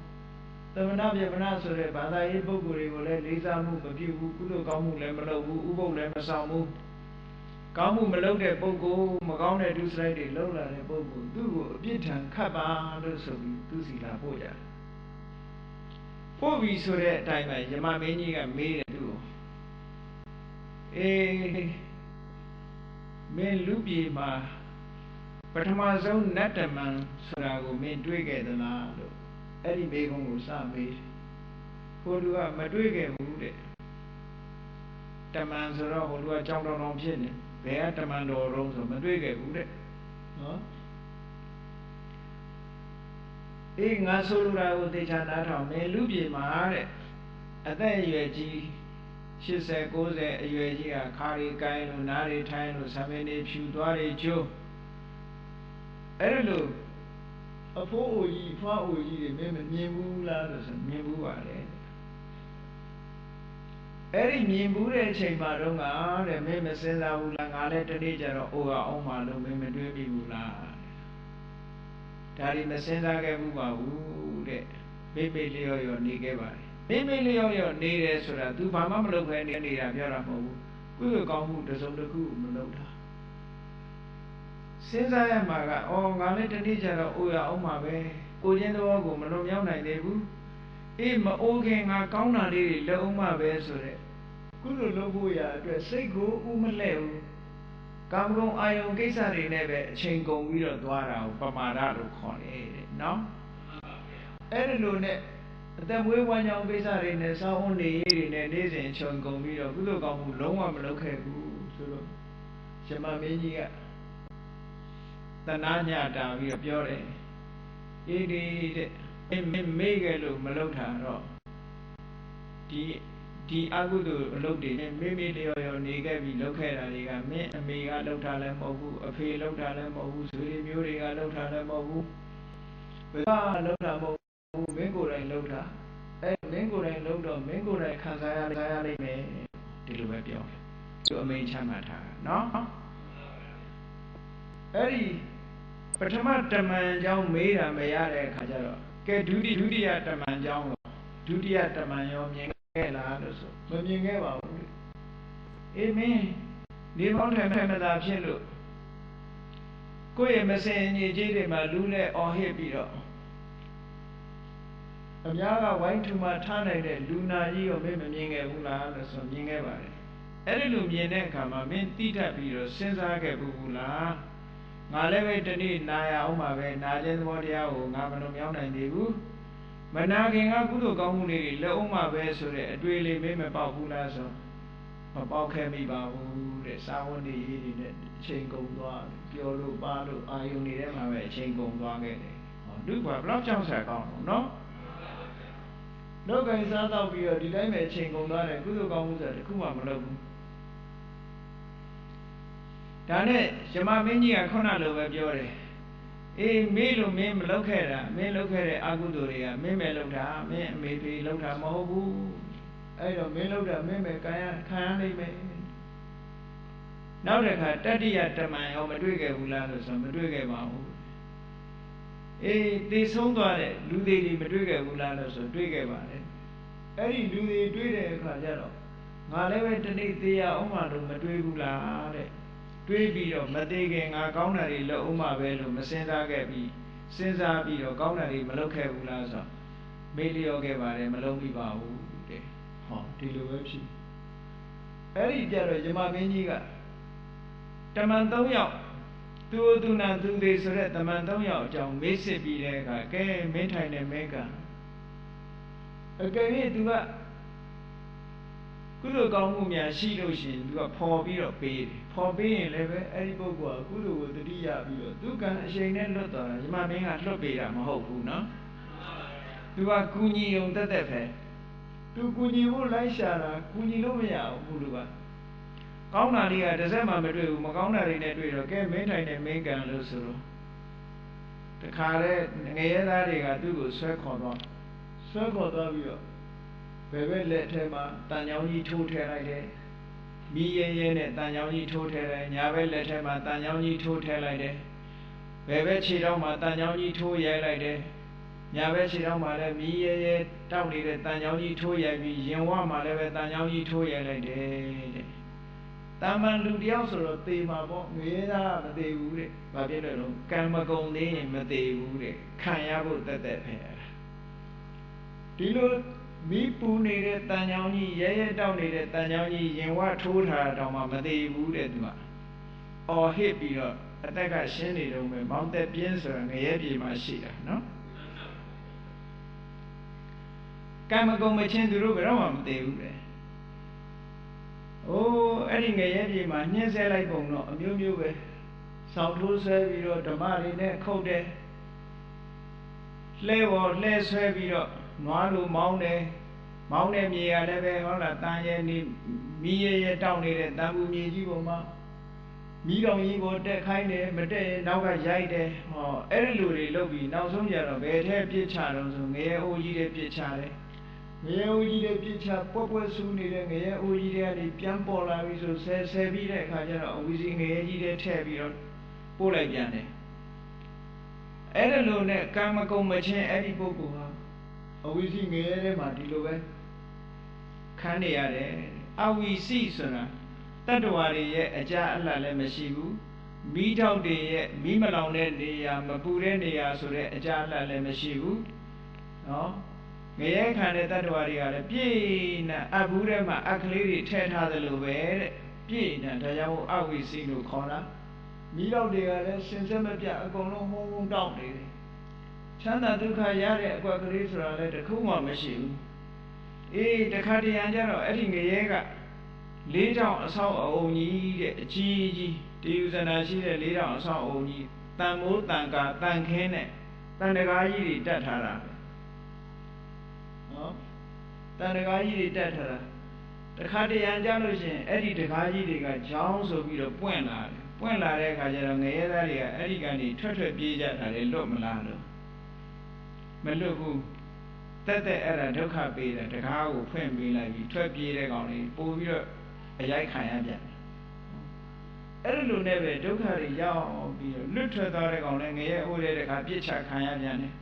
သမဏပြမဏဆိုတဲ့ဘာသာရေးပုဂ္ဂိုလ်တွေကိုလည်းလေးစားမှုမပြုဘူးကုသိုလ်ကောင်းမှုလည်းမလုပ်ဘူးဥပုပ်လည်းမဆောင်ဘူးကောင်းမှုမလုပ်တဲ့ပုဂ္ဂိုလ်မကောင်းတဲ့ဒုစရိုက်တွေလုပ်လာတဲ့ပုဂ္ဂိုလ်သူ့ကိုအပြစ်ထံခတ်ပါလို့ဆိုပြီးသူစီလာပို့ကြတယ်ပို့ပြီဆိုတဲ့အတိုင်းပဲယမမင်းကြီးကမေးတယ်သူ့ကိုမင်းလူပြေမှာပထမဆုံးနတ်တမန်ဆိုတာကိုမင်းတွေးခဲ့သလားလို့အဲ့ဒီဘေကုံကိုစမေးတယ်ဟိုလူကမတွေးခဲ့ဘူးတဲ့တမန်ဆိုတော့ဟိုလူကကြောင်တောင်ဖြစ်နေဘယ်ကတမန်တော်တုံးဆိုမတွေးခဲ့ဘူးတဲ့နော်ငါဆိုလိုတာကိုသေချာနားထောင်မင်းလူပြေမှာတဲ့အသက်အရွယ်ကြီး80 90အရွယ်ကြီးကခါရီကိုင်းလို့နားရီထိုင်းလို့ဆံမင်းတွေဖြူသွားတွေကျိုးအဲ့လိုအဖိုးအိုကြီးဖွားအိုကြီးတွေမင်းမမြင်ဘူးလားလို့ဆိုမြင်ဘူးပါလေအဲ့ဒီမြင်ဘူးတဲ့အချိန်မှာတော့ငါတဲ့မင်းမစင်စားဘူးလားငါလည်းတနေ့ကျတော့အိုအောင်မှလို့မင်းမတွေးမိဘူးလားဒါဒီမစင်စားခဲ့ဘူးပါဘူးတဲ့မိမိလျော့ရောနေခဲ့ပါတယ်မိမိလျော့ရောနေတယ်ဆိုတာ तू ဘာမှမလုပ်ခဲနေတာပြောတာမဟုတ်ဘူးကုသိုလ်ကောင်းမှုတစ်စုံတစ်ခုမလုပ်တာစဉ်းစားရမှာကငါလည်းတနေ့ကျတော့အိုအောင်မှပဲကိုချင်းတော်ကိုမလွန်မြောက်နိုင်သေးဘူးမအိုခင်ငါကောင်းတာလေးတွေလုပ်အောင်မှပဲဆိုတဲ့ကုသိုလ်လုပ်ဖို့ရအတွက်စိတ်ကိုဥမလဲ့ဘူးကာမဂုဏ်အာယုံကိစ္စတွေနဲ့ပဲအချိန်ကုန်ပြီးတော့သွားတာကိုပမာဒလို့ခေါ်တယ်တဲ့နော်အဲ့ဒီလိုနဲ့အသက်မွေးဝမ်းကြောင်းကိစ္စတွေနဲ့စောင်းအုံးနေရေးတွေနဲ့နေ့စဉ်ချုံကုန်ပြီးတော့ကုသိုလ်ကောင်းမှုလုံးဝမလုပ်ခဲ့ဘူးဆိုတော့ယမမင်းကြီးကတဏှာညတာပြီးတော့ပြောတယ်တဲ့မေ့ခဲ့လို့မလုပ်တာတော့ဒီအကုသိုလ်အလုပ်တွေနဲ့မိလျော်ရောနေခဲ့ပြီးလုပ်ခဲ့တာတွေကမင်းအမေကလုပ်တာလည်းမဟုတ်ဘူးအဖေလုပ်တာလည်းမဟုတ်ဘူးဆွေမျိုးတွေကလုပ်တာလည်းမဟုတ်ဘူးဘယ်ကလုပ်တာမဟုတ်ဘူးမင်းကိုယ်တိုင်လုပ်တာမင်းကိုယ်တိုင်လုပ်တော့မင်းကိုယ်တိုင်ခံစားရလိမ့်မယ်ဒီလိုပဲပြောတယ်သူအမိန့်ချမှတ်ထားတာနော်အဲ့ဒီပထမတမန်ကြောင့်မေးတာမရတဲ့အခါကျတော့ကဲဒုတိယတမန်ကြောင့်ဒုတိယတမန်ရောမြင်ခဲ့လားလို့ဆိုမမြင်ခဲ့ပါဘူးမင်းဒီပေါင်းထိုင်မသာဖြစ်လို့ကိုယ့်ရဲ့မစင်ညီကြီးတွေမှာလူနဲ့အော်ဟစ်ပြီးတော့အများကဝိုင်းထူမှထားနိုင်တဲ့လူနာကြီးကိုမင်းမမြင်ခဲ့ဘူးလားလို့ဆိုမြင်ခဲ့ပါတယ်အဲ့ဒီလိုမြင်တဲ့အခါမှာမင်းတိထပ်ပြီးတော့စဉ်းစားခဲ့ဘူးလားငါလည်းပဲဒီနေ့နာရအောင်ပါပဲနာခြင်းသဘောတရားကိုငါမလွန်မြောက်နိုင်သေးဘူးမနာခင်ကကုသိုလ်ကောင်းမှုတွေလက်အောင်ပါပဲဆိုတဲ့အတွေ့အလေးမင်းမပေါက်ဘူးလားဆိုမပေါက်ခဲ့မိပါဘူးတဲ့စာဝတ်နေရေးတွေနဲ့အချိန်ကုန်သွားပြောလို့ပါလို့အာယုန်တွေထဲမှာပဲအချိန်ကုန်သွားခဲ့တယ်ဟောလူကဘယ်လောက်ကြောက်စရာကောင်းတော့နော်လောကကြီးစားတော့ပြီးတော့ဒီတိုင်းပဲအချိန်ကုန်သွားတယ်ကုသိုလ်ကောင်းမှုဆိုတာတခုမှမလုပ်ဘူးဒါနဲ့ယမမင်းကြီးကခုနလိုပဲပြောတယ်မေးလို့မင်းမလုပ်ခဲ့တာမင်းလုပ်ခဲ့တဲ့အကုသိုလ်တွေကမင်းပဲလုပ်တာမင်းအမေဖေလုပ်တာမဟုတ်ဘူးအဲ့တော့မင်းလုပ်တာမင်းပဲခံရလိမ့်မယ်နောက်တစ်ခါတတိယတမန်ရောမတွေ့ခဲ့ဘူးလားလို့ဆိုမတွေ့ခဲ့ပါဘူးသေဆုံးသွားတဲ့လူတွေမတွေ့ခဲ့ဘူးလားလို့ဆိုတွေ့ခဲ့ပါတယ်အဲ့ဒီလူတွေတွေ့တဲ့အခါကျတော့ငါလည်းပဲဒီနေ့သေရအောင်မှလို့မတွေ့ဘူးလားတဲ့တွေးပြီးတော့မသေးခင်ငါကောင်းတာတွေလုပ်အောင်မှပဲလို့မစဉ်းစားခဲ့ပြီးစဉ်းစားပြီးတော့ကောင်းတာတွေမလုပ်ခဲ့ဘူးလားဆိုမေးလျော့ခဲ့ပါတယ်မလုပ်မိပါဘူးတဲ့ဟောဒီလိုပဲဖြစ်အဲ့ဒီကြတော့ယမမင်းကြီးကတမန်3ယောက်သူနာသူသေးဆိုတဲ့တမန်3ယောက်အကြောင်းမေးစစ်ပြီးတဲ့အခါကဲမင်းထိုင်တဲ့မင်းကအကယ်၍သူကကုသိုလ်ကောင်းမှုများရှိလို့ရှိရင်သူကဖော်ပြီးတော့ပေးတယ်ဖော်ပေးရင်လည်းပဲအဲ့ဒီပုဂ္ဂိုလ်ကကုသိုလ်ကိုတတိယပြီးတော့သူကံအရှိန်နဲ့လွတ်သွားတာယမမင်းကလွတ်ပေးတာမဟုတ်ဘူးနော်သူကကူညီုံတက်ပဲ သူကူညီဖို့လိုက်ရှာတာကူညီလို့မရဘူးလူကကောင်းတာလေးကတစ်စက်မှမတွေ့ဘူးမကောင်းတာတွေနဲ့တွေ့တော့ကဲမင်းထိုင်နေမင်းကန်လို့ဆိုတော့တခါတည်းငရဲသားတွေကသူ့ကိုဆွဲခေါ်သွားပြီးတော့ဘယ်ဘက်လက်ထဲမှာတန်ကြောင်ကြီးထိုးထည့်လိုက်တယ်မီးရဲရဲနဲ့တန်ကြောင်ကြီးထိုးထည့်လိုက်ညာဘက်လက်ထဲမှာတန်ကြောင်ကြီးထိုးထည့်လိုက်တယ်ဘယ်ဘက်ခြေထောက်မှာတန်ကြောင်ကြီးထိုးရိုက်လိုက်တယ်ညာဘက်ခြေထောက်မှာလည်းမီးရဲရဲတောက်နေတဲ့တန်ကြောင်ကြီးထိုးရိုက်ပြီးရင်ဝမှာလည်းပဲတန်ကြောင်ကြီးထိုးရိုက်လိုက်တယ်တဲ့တာမန်လူတယောက်ဆိုတော့သေမှာပေါ့ငရဲသားမသေဘူးတဲ့ဘာဖြစ်လို့လဲကံမကုန်သေးရင်မသေဘူးတဲ့ခံရဖို့တက်ပဲဒီလိုမီးပူနေတဲ့တန်ကြောင်ကြီးရဲရဲတောက်နေတဲ့တန်ကြောင်ကြီးရင်ဝထိုးထားတော့မှမသေဘူးတဲ့သူကအော်ဟစ်ပြီးတော့အသက်ကရှင်းနေတော့မယ်မောင်သက်ပြင်းဆိုတာငရဲပြေမှာရှိတာနော်ကံမကုန်မချင်းသူတို့ဘယ်တော့မှမသေးဘူးတဲ့အိုးအဲ့ဒီငရဲပြေမှာညှင်းဆဲလိုက်ပုံတော့အမျိုးမျိုးပဲဆောင်းထိုးဆွဲပြီးတော့ဓမ္မတွေနဲ့ခုတ်တယ်လှဲဆွဲပြီးတော့နွားလိုမောင်းတယ်မြေရလည်းပဲဟုတ်လားတန်ရဲနေမီးရဲတောက်နေတဲ့တန်ဘူးမြေကြီးပေါ်မှာမီးတောင်ကြီးကိုတက်ခိုင်းတယ်မတက်ရင်နောက်ကရိုက်တယ်ဟောအဲ့ဒီလူတွေလုပ်ပြီးနောက်ဆုံးကြတော့ဘယ်ထဲပြစ်ချတော့ဆိုငရဲအိုးကြီးတွေပြစ်ချတယ်ငရဲအိုးကြီးတွေပြစ်ချပွဲဆူနေတဲ့ငရဲအိုးကြီးတွေကနေပြန်ပေါ်လာပြီးဆိုဆဲပြီးတဲ့အခါကျတော့အဝီစီငရဲကြီးတွေထည့်ပြီးတော့ပို့လိုက်ပြန်တယ်အဲ့ဒီလိုနဲ့ကံမကုန်မချင်းအဲ့ဒီပုဂ္ဂိုလ်ဟာအဝီစီငရဲထဲမှာဒီလိုပဲခန်းနေရတယ်အဝီစီဆိုတာတတ္တဝါတွေရဲ့အကြအလတ်လည်းမရှိဘူးမီးထောက်တွေရဲ့မီးမလောင်တဲ့နေရာမပူတဲ့နေရာဆိုတဲ့အကြအလတ်လည်းမရှိဘူးနော်ငရဲခံတဲ့တတ္တဝါတွေကလည်းပြည့်နေအဘူးထဲမှာအခလေးတွေထည့်ထားသလိုပဲတဲ့ပြည့်နေဒါကြောင့်အဝိစီလို့ခေါ်တာမီးထောက်တွေကလည်းရှင်စက်မပြအကုန်လုံးဟုံးဟုံးတောက်နေတယ်ချမ်းသာဒုက္ခရတဲ့အကွက်ကလေးဆိုတာလည်းတစ်ခုမှမရှိဘူးအေးတခါတရံကျတော့အဲ့ဒီငရဲကလေးတောင်အဆောက်အအုံကြီးတဲ့အကြီးကြီးတေယူဇနာရှိတဲ့လေးတောင်အဆောက်အအုံကြီးတန်မိုးတန်ကာတန်ခင်းနဲ့တန်တကားကြီးတွေတက်ထားတာပဲနော်တန်တကားကြီးတွေတက်ထားတာတခါတရံကြလို့ရှိရင်အဲ့ဒီတကားကြီးတွေကချောင်းဆိုပြီးတော့ပွင့်လာတဲ့အခါကျတော့ငရဲသားတွေကအဲ့ဒီကနေထွက်ပြေးကြတာလေလွတ်မလားလို့မလွတ်ဘူးတက်အဲ့ဒါဒုက္ခပေးတယ်တကားကိုဖွင့်ပေးလိုက်ပြီးထွက်ပြေးတဲ့ကောင်လေးပို့ပြီးတော့အရိုက်ခံရပြန်အဲ့လိုနဲ့ပဲဒုက္ခတွေရောက်ပြီးတော့လွတ်ထွက်သွားတဲ့ကောင်လည်းငရဲအိုးတဲ့တခါပြစ်ချခံရပြန်တယ်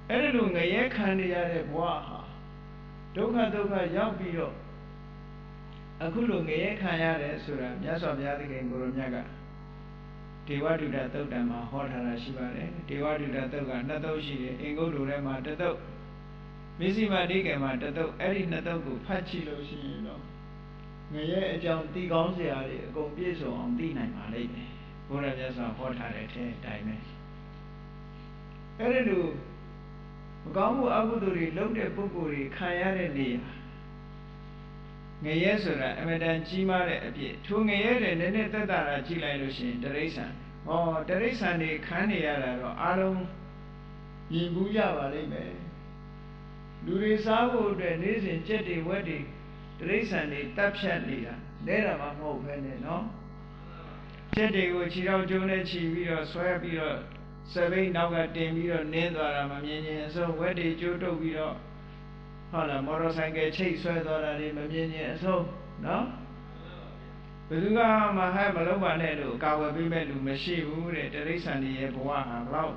အဲ့လိုငရဲခံနေရတဲ့ဘဝဟာဒုက္ခရောက်ပြီးတော့အခုလိုငရဲခံရတယ်ဆိုတာမြတ်စွာဘုရားသခင်ကိုရောမြတ်ကဒေဝဒုဒ္ဒသုတ်တံမှာဟောထားတာရှိပါတယ်ဒေဝဒုဒ္ဒသုတ်ကနှစ်သုတ်ရှိတယ်အင်္ဂုတ္တထဲမှာတစ်သုတ်မစ္စည်းမတိကေမှာတစ်သုတ်အဲ့ဒီနှစ်သုတ်ကိုဖတ်ကြည့်လို့ရှိရင်တော့ငရဲအကြောင်းသိကောင်းစရာတွေအကုန်ပြည့်စုံအောင်သိနိုင်ပါလိမ့်မယ်ဘုရားမြတ်စွာဟောထားတဲ့အတိုင်းပဲအဲ့ဒီလိုမကောင်းမှုအကုသိုလ်တွေလုပ်တဲ့ပုဂ္ဂိုလ်တွေခံရတဲ့နေရာငရဲဆိုတာအမတန်ကြီးမားတဲ့အပြစ်ထိုငရဲတဲ့နည်းနည်းသက်သာတာကြည့်လိုက်လို့ရှိရင်တိရစ္ဆာန်တိရစ္ဆာန်တွေခံနေရတာတော့အားလုံးမြင်ဘူးကြပါလိမ့်မယ်လူတွေစားဖို့အတွက်နေ့စဉ်ကြက်တွေဝက်တွေတိရစ္ဆာန်တွေတပ်ဖြတ်နေတာလဲတာမှမဟုတ်ပဲနဲ့နော်ကြက်တွေကိုခြေထောက်ကျုံးနဲ့ခြီးပြီးတော့ဆွဲပြီးတော့စပိန်နောက်ကတင်ပြီးတော့နင်းသွားတာမမြင်ချင်းအစုံဝက်တွေကျိုးတုပ်ပြီးတော့ဟုတ်လားမော်တော်ဆိုင်ကယ်ချိတ်ဆွဲသွားတာတွေမမြင်ချင်းအစုံနော်ဘယ်သူကမှဟဲ့မလုပ်ပါနဲ့လို့ကာဝယ်ပေးမဲ့လူမရှိဘူးတဲ့တိရစ္ဆာန်တွေရဲ့ဘဝဟာဘလောက်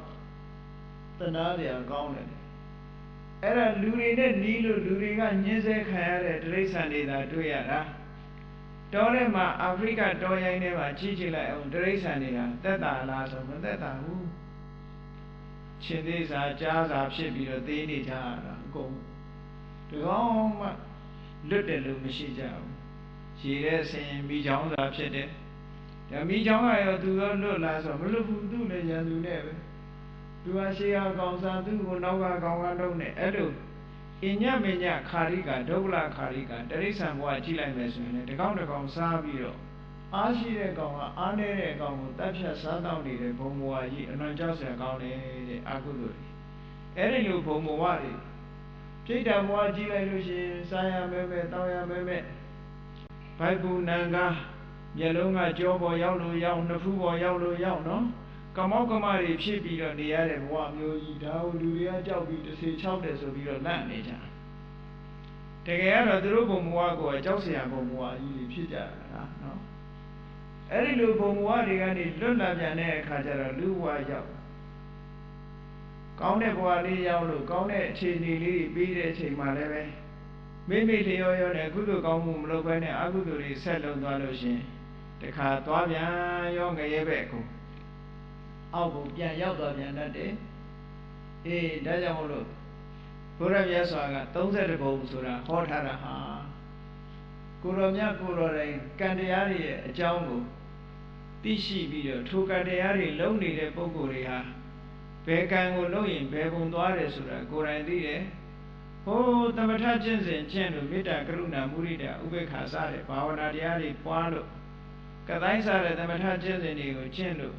တနာစရာကောင်းတယ်အဲ့ဒါလူတွေနဲ့နီးလို့လူတွေကညှင်းဆဲခံရတဲ့တိရစ္ဆာန်တွေသာတွေ့ရတာတောထဲမှာအာဖရိကတောရိုင်းထဲမှာကြီးလိုက်အောင်တိရစ္ဆာန်တွေဟာသက်သာလားဆိုမသက်သာဘူးရှင်သေးစာကြားစာဖြစ်ပြီးတော့သေးနေကြတာအကုန်ဒီကောင်မှလွတ်တယ်လို့မရှိကြဘူးရေထဲဆင်မိချောင်းစာဖြစ်တယ်ဒါမိချောင်းကရောသူရောလွတ်လားဆိုမလွတ်ဘူးသူ့လည်းရန်သူနဲ့ပဲသူကရှေးဟာကောင်စာသူ့ကိုနောက်ကကောင်ကတော့နဲ့အဲ့လိုအညမညခါရိကဒုဗ္ဗလခါရိကတိရစ္ဆာန်ဘဝကြည့်လိုက်မယ်ဆိုရင်လည်းဒီကောင်တစ်ကောင်စားပြီးတော့အားရှိတဲ့ကောင်ကအားနည်းတဲ့ကောင်ကိုတပ်ဖြတ်စားတောင်းနေတဲ့ဘုံဘဝကြီးအလွန်ကြောက်စရာကောင်းတယ်တဲ့အကုသိုလ်တွေအဲ့ဒီလိုဘုံဘဝတွေ ပြိတ္တာဘဝကြည့်လိုက်လို့ရှိရင်စားရမဲတောင်းရမဲဘိုက်ကူနံကားမျက်လုံးကကြောပေါ်ရောက်လို့ရောက်နှစ်ဖူးပေါ်ရောက်လို့ရောက်နော်ကမောက်ကမတွေဖြစ်ပြီးတော့နေရတဲ့ဘဝမျိုးကြီးဒါကိုလူတွေကကြောက်ပြီးတစ်စေ၆တယ်ဆိုပြီးတော့လန့်နေကြတကယ်ကတော့သူတို့ဘုံဘဝကိုကြောက်เสียဘုံဘဝကြီးတွေဖြစ်ကြတာနော်အဲ့ဒီလိုဘုံဘဝတွေကနေလွတ်လာပြန်တဲ့အခါကျတော့လူဘဝရောက်ကောင်းတဲ့ဘဝလေးရောက်လို့ကောင်းတဲ့အခြေအနေလေးပြီးတဲ့အချိန်မှလည်းပဲမိမိလျော်ရောနဲ့ကုသိုလ်ကောင်းမှုမလုပ်ဘဲနဲ့အကုသိုလ်တွေဆက်လုပ်သွားလို့ရှင်တခါသွားပြန်ရောငရဲဘက်ကိုအောက်ကိုပြန်ရောက်သွားပြန်တတ်တယ်အေးဒါကြောင့်မို့လို့ဘုရားမြတ်စွာက32ဘုံဆိုတာဟောထားတာဟာကိုရောမြတ်ကိုရောတိုင်းကံတရားတွေရဲ့အကြောင်းကိုသိရှိပြီးတော့ထိုကံတရားတွေလုံးနေတဲ့ပုဂ္ဂိုလ်တွေဟာဘယ်ကံကိုလုံးရင်ဘယ်ဘုံသွားတယ်ဆိုတာကိုယ်တိုင်သိတယ်ဟိုသမထကျင့်စဉ်ကျင့်လို့မေတ္တာကရုဏာမုဒိတာဥပေက္ခစတဲ့ဘာဝနာတရားတွေပွားလို့ကတိုင်းစားတဲ့သမထကျင့်စဉ်တွေကိုကျင့်လို့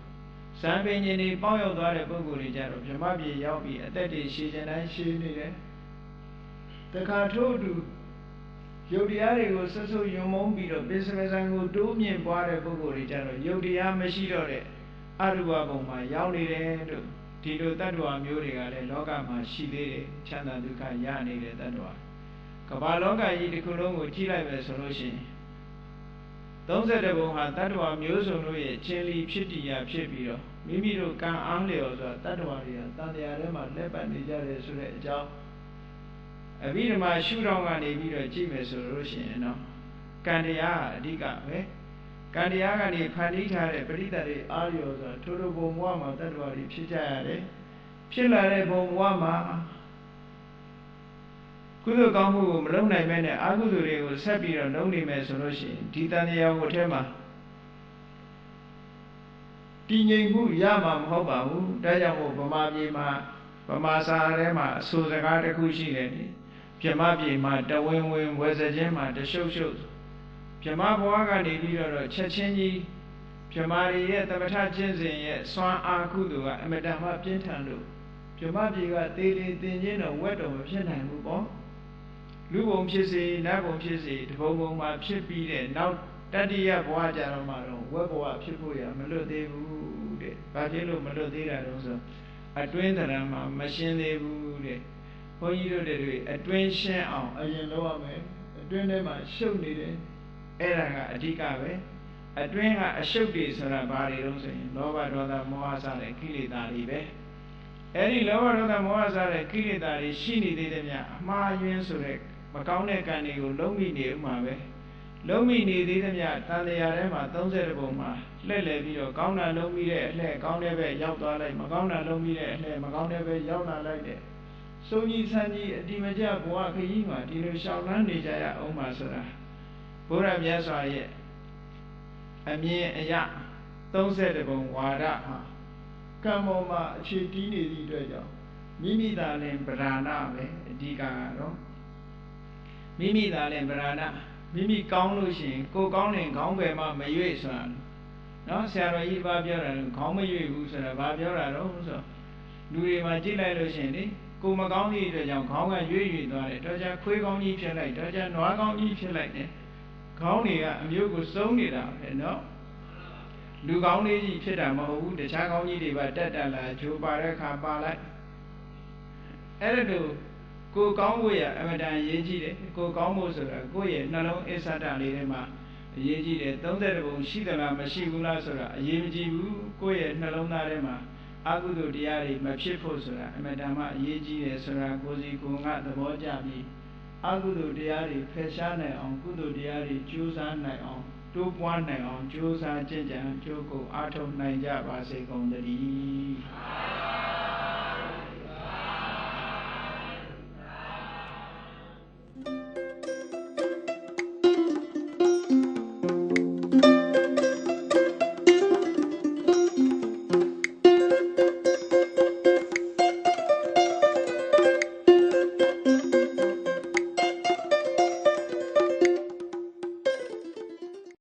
ဇံပင်ရှင်တွေပေါက်ရောက်သွားတဲ့ပုဂ္ဂိုလ်တွေကြတော့ဗြဟ္မပြေရောက်ပြီးအသက်တွေရှည်ကျင်တိုင်းရှည်နေတယ်တခါထို့အတူယုတ်တရားတွေကိုဆွတ်ဆွတ်ယွံမုန်းပြီးတော့ပိစကဇံကိုတိုးမြင့်ပွားတဲ့ပုဂ္ဂိုလ်တွေကြတော့ယုတ်တရားမရှိတော့တဲ့အရူပဘုံမှာရောက်နေတယ်လို့ဒီလိုတ attva မျိုးတွေကလည်းလောကမှာရှိသေးတယ်ချမ်းသာဒုက္ခရနေတဲ့တ attva ကမ္ဘာလောကကြီးတစ်ခုလုံးကိုကြည့်လိုက်မယ်ဆိုလို့ရှိရင်32ဘုံဟာတ attva မျိုးစုံတို့ရဲ့ချင်းလီဖြစ်တည်ရာဖြစ်ပြီးတော့မိမိတို့ကံအားလျော်စွာတ attva တွေကတန်တရားထဲမှာလက်ပတ်နေကြတယ်ဆိုတဲ့အကြောင်းအဘိဓမ္မာရှုထောင့်ကနေပြီးတော့ကြည့်မယ်ဆိုလို့ရှိရင်တော့ကံတရားအဓိကပဲကံတရားကနေဖန်တီးထားတဲ့ပရိသတ်တွေအားလျော်စွာထို့ဘုံဘဝမှာတ attva တွေဖြစ်ကြရတယ်ဖြစ်လာတဲ့ဘုံဘဝမှာကုသိုလ်ကောင်းမှုကိုမလုပ်နိုင်မဲနဲ့အကုသိုလ်တွေကိုဆက်ပြီးတော့လုပ်နေမယ်ဆိုလို့ရှိရင်ဒီတန်တရားဝတ်ထဲမှာတည်ငြိမ်မှုရမှာမဟုတ်ပါဘူးဒါကြောင့်မို့ဗမာပြည်မှာဗမာစာထဲမှာအဆိုစကားတစ်ခုရှိတယ်ဗြဟ္မပြည်မှာတဝင်းဝင်းဝယ်စခြင်းမှာတရှုပ်ရှုပ်ဗြဟ္မဘဝကနေပြီးတော့ချက်ချင်းကြီးဗြဟ္မာတွေရဲ့သမထကျင့်စဉ်ရဲ့စွမ်းအားကုသိုလ်ကအမတန်မှပြင်းထန်လို့ဗြဟ္မပြည်ကတေးလေးတင်ချင်းတော့ဝက်တော်မဖြစ်နိုင်ဘူးပေါ့လူဘုံဖြစ်စေနတ်ဘုံဖြစ်စေတဘုံဘုံမှာဖြစ်ပြီးတဲ့နောက်တတိယဘဝကြတော့မှတော့ဝက်ဘဝဖြစ်ဖို့ရမလွတ်သေးဘူးတဲ့ဘာဖြစ်လို့မလွတ်သေးတာတော့ဆိုအတွင်းသဏ္ဍာန်မှာမရှင်းသေးဘူးတဲ့ဘုန်းကြီးတို့တွေအတွင်းရှင်းအောင်အရင်လုပ်ရမယ်အတွင်းထဲမှာရှုပ်နေတယ်အဲ့ဒါကအဓိကပဲအတွင်းကအရှုပ်တွေဆိုတာဘာတွေတော့ဆိုရင်လောဘဒေါသမောဟစတဲ့ကိလေသာတွေပဲအဲ့ဒီလောဘဒေါသမောဟစတဲ့ကိလေသာတွေရှိနေသေးတယ်များအမှားယွင်းဆိုတဲ့မကောင်းတဲ့ကံတွေကိုလုံးမိနေဥမှာပဲလုံးမိနေသေးတယ်များတန်တရားထဲမှာ30ဘုံမှာလှည့်လည်ပြီးတော့ကောင်းတာလုံးမိတဲ့အလှဲ့ကောင်းတဲ့ဘက်ရောက်သွားလိုက်မကောင်းတာလုံးမိတဲ့အလှဲ့မကောင်းတဲ့ဘက်ရောက်လာလိုက်တဲ့စုံကြီးဆန်းကြီးအတိမကျဘဝခရီးမှာဒီလိုရှောင်လန်းနေကြရအောင်ပါဆိုတာဘုရားမြတ်စွာရဲ့အမြင်အရ32ဘုံဝါဒဟာကံပေါ်မှာအခြေတည်နေသည့်အတွက်ကြောင့်မိမိသာလင်ဗราဏပဲအဓိကကတော့မိမိသာလင်ဗราဏမိမိကောင်းလို့ရှိရင်ကိုကောင်းရင်ခေါင်းပဲမှမရွေ့ဆိုတာနော်ဆရာတော်ကြီးဘာပြောတာလဲခေါင်းမရွေ့ဘူးဆိုတာဘာပြောတာတော့ဆိုလူတွေမှာကြည့်လိုက်လို့ရှိရင်လေကိုမကောင်းသည့်အတွက်ကြောင့်ခေါင်းကရွေ့သွားတယ်တော့ကြခွေးကောင်းကြီးဖြစ်လိုက်တော့ကြနွားကောင်းကြီးဖြစ်လိုက်တယ်ခေါင်းတွေကအမျိုးကိုစုံနေတာပဲနော်လူကောင်းလေးကြီးဖြစ်တာမဟုတ်ဘူးတခြားကောင်းကြီးတွေပါတက်လာဂျိုပါတဲ့ခါပါလိုက်အဲ့ဒါလို့ကိုကောင်းဖို့ရအမတန်အရေးကြီးတယ်ကိုကောင်းဖို့ဆိုတာကိုယ့်ရဲ့နှလုံးအစ္ဆဒလေးထဲမှာအရေးကြီးတယ်32ဘုံရှိသလားမရှိဘူးလားဆိုတာအရေးမကြီးဘူးကိုယ့်ရဲ့နှလုံးသားထဲမှာအကုသိုလ်တရားတွေမဖြစ်ဖို့ဆိုတာအမတန်မှအရေးကြီးတယ်ဆိုတာကိုယ်စီကိုယ်ငါသဘောကျပြီးအကုသိုလ်တရားတွေဖယ်ရှားနိုင်အောင်ကုသိုလ်တရားတွေကြိုးစားနိုင်အောင်တိုးပွားနိုင်အောင်ကြိုးစားကြင်ကြံကြိုးကိုအားထုတ်နိုင်ကြပါစေကုန်သတည်း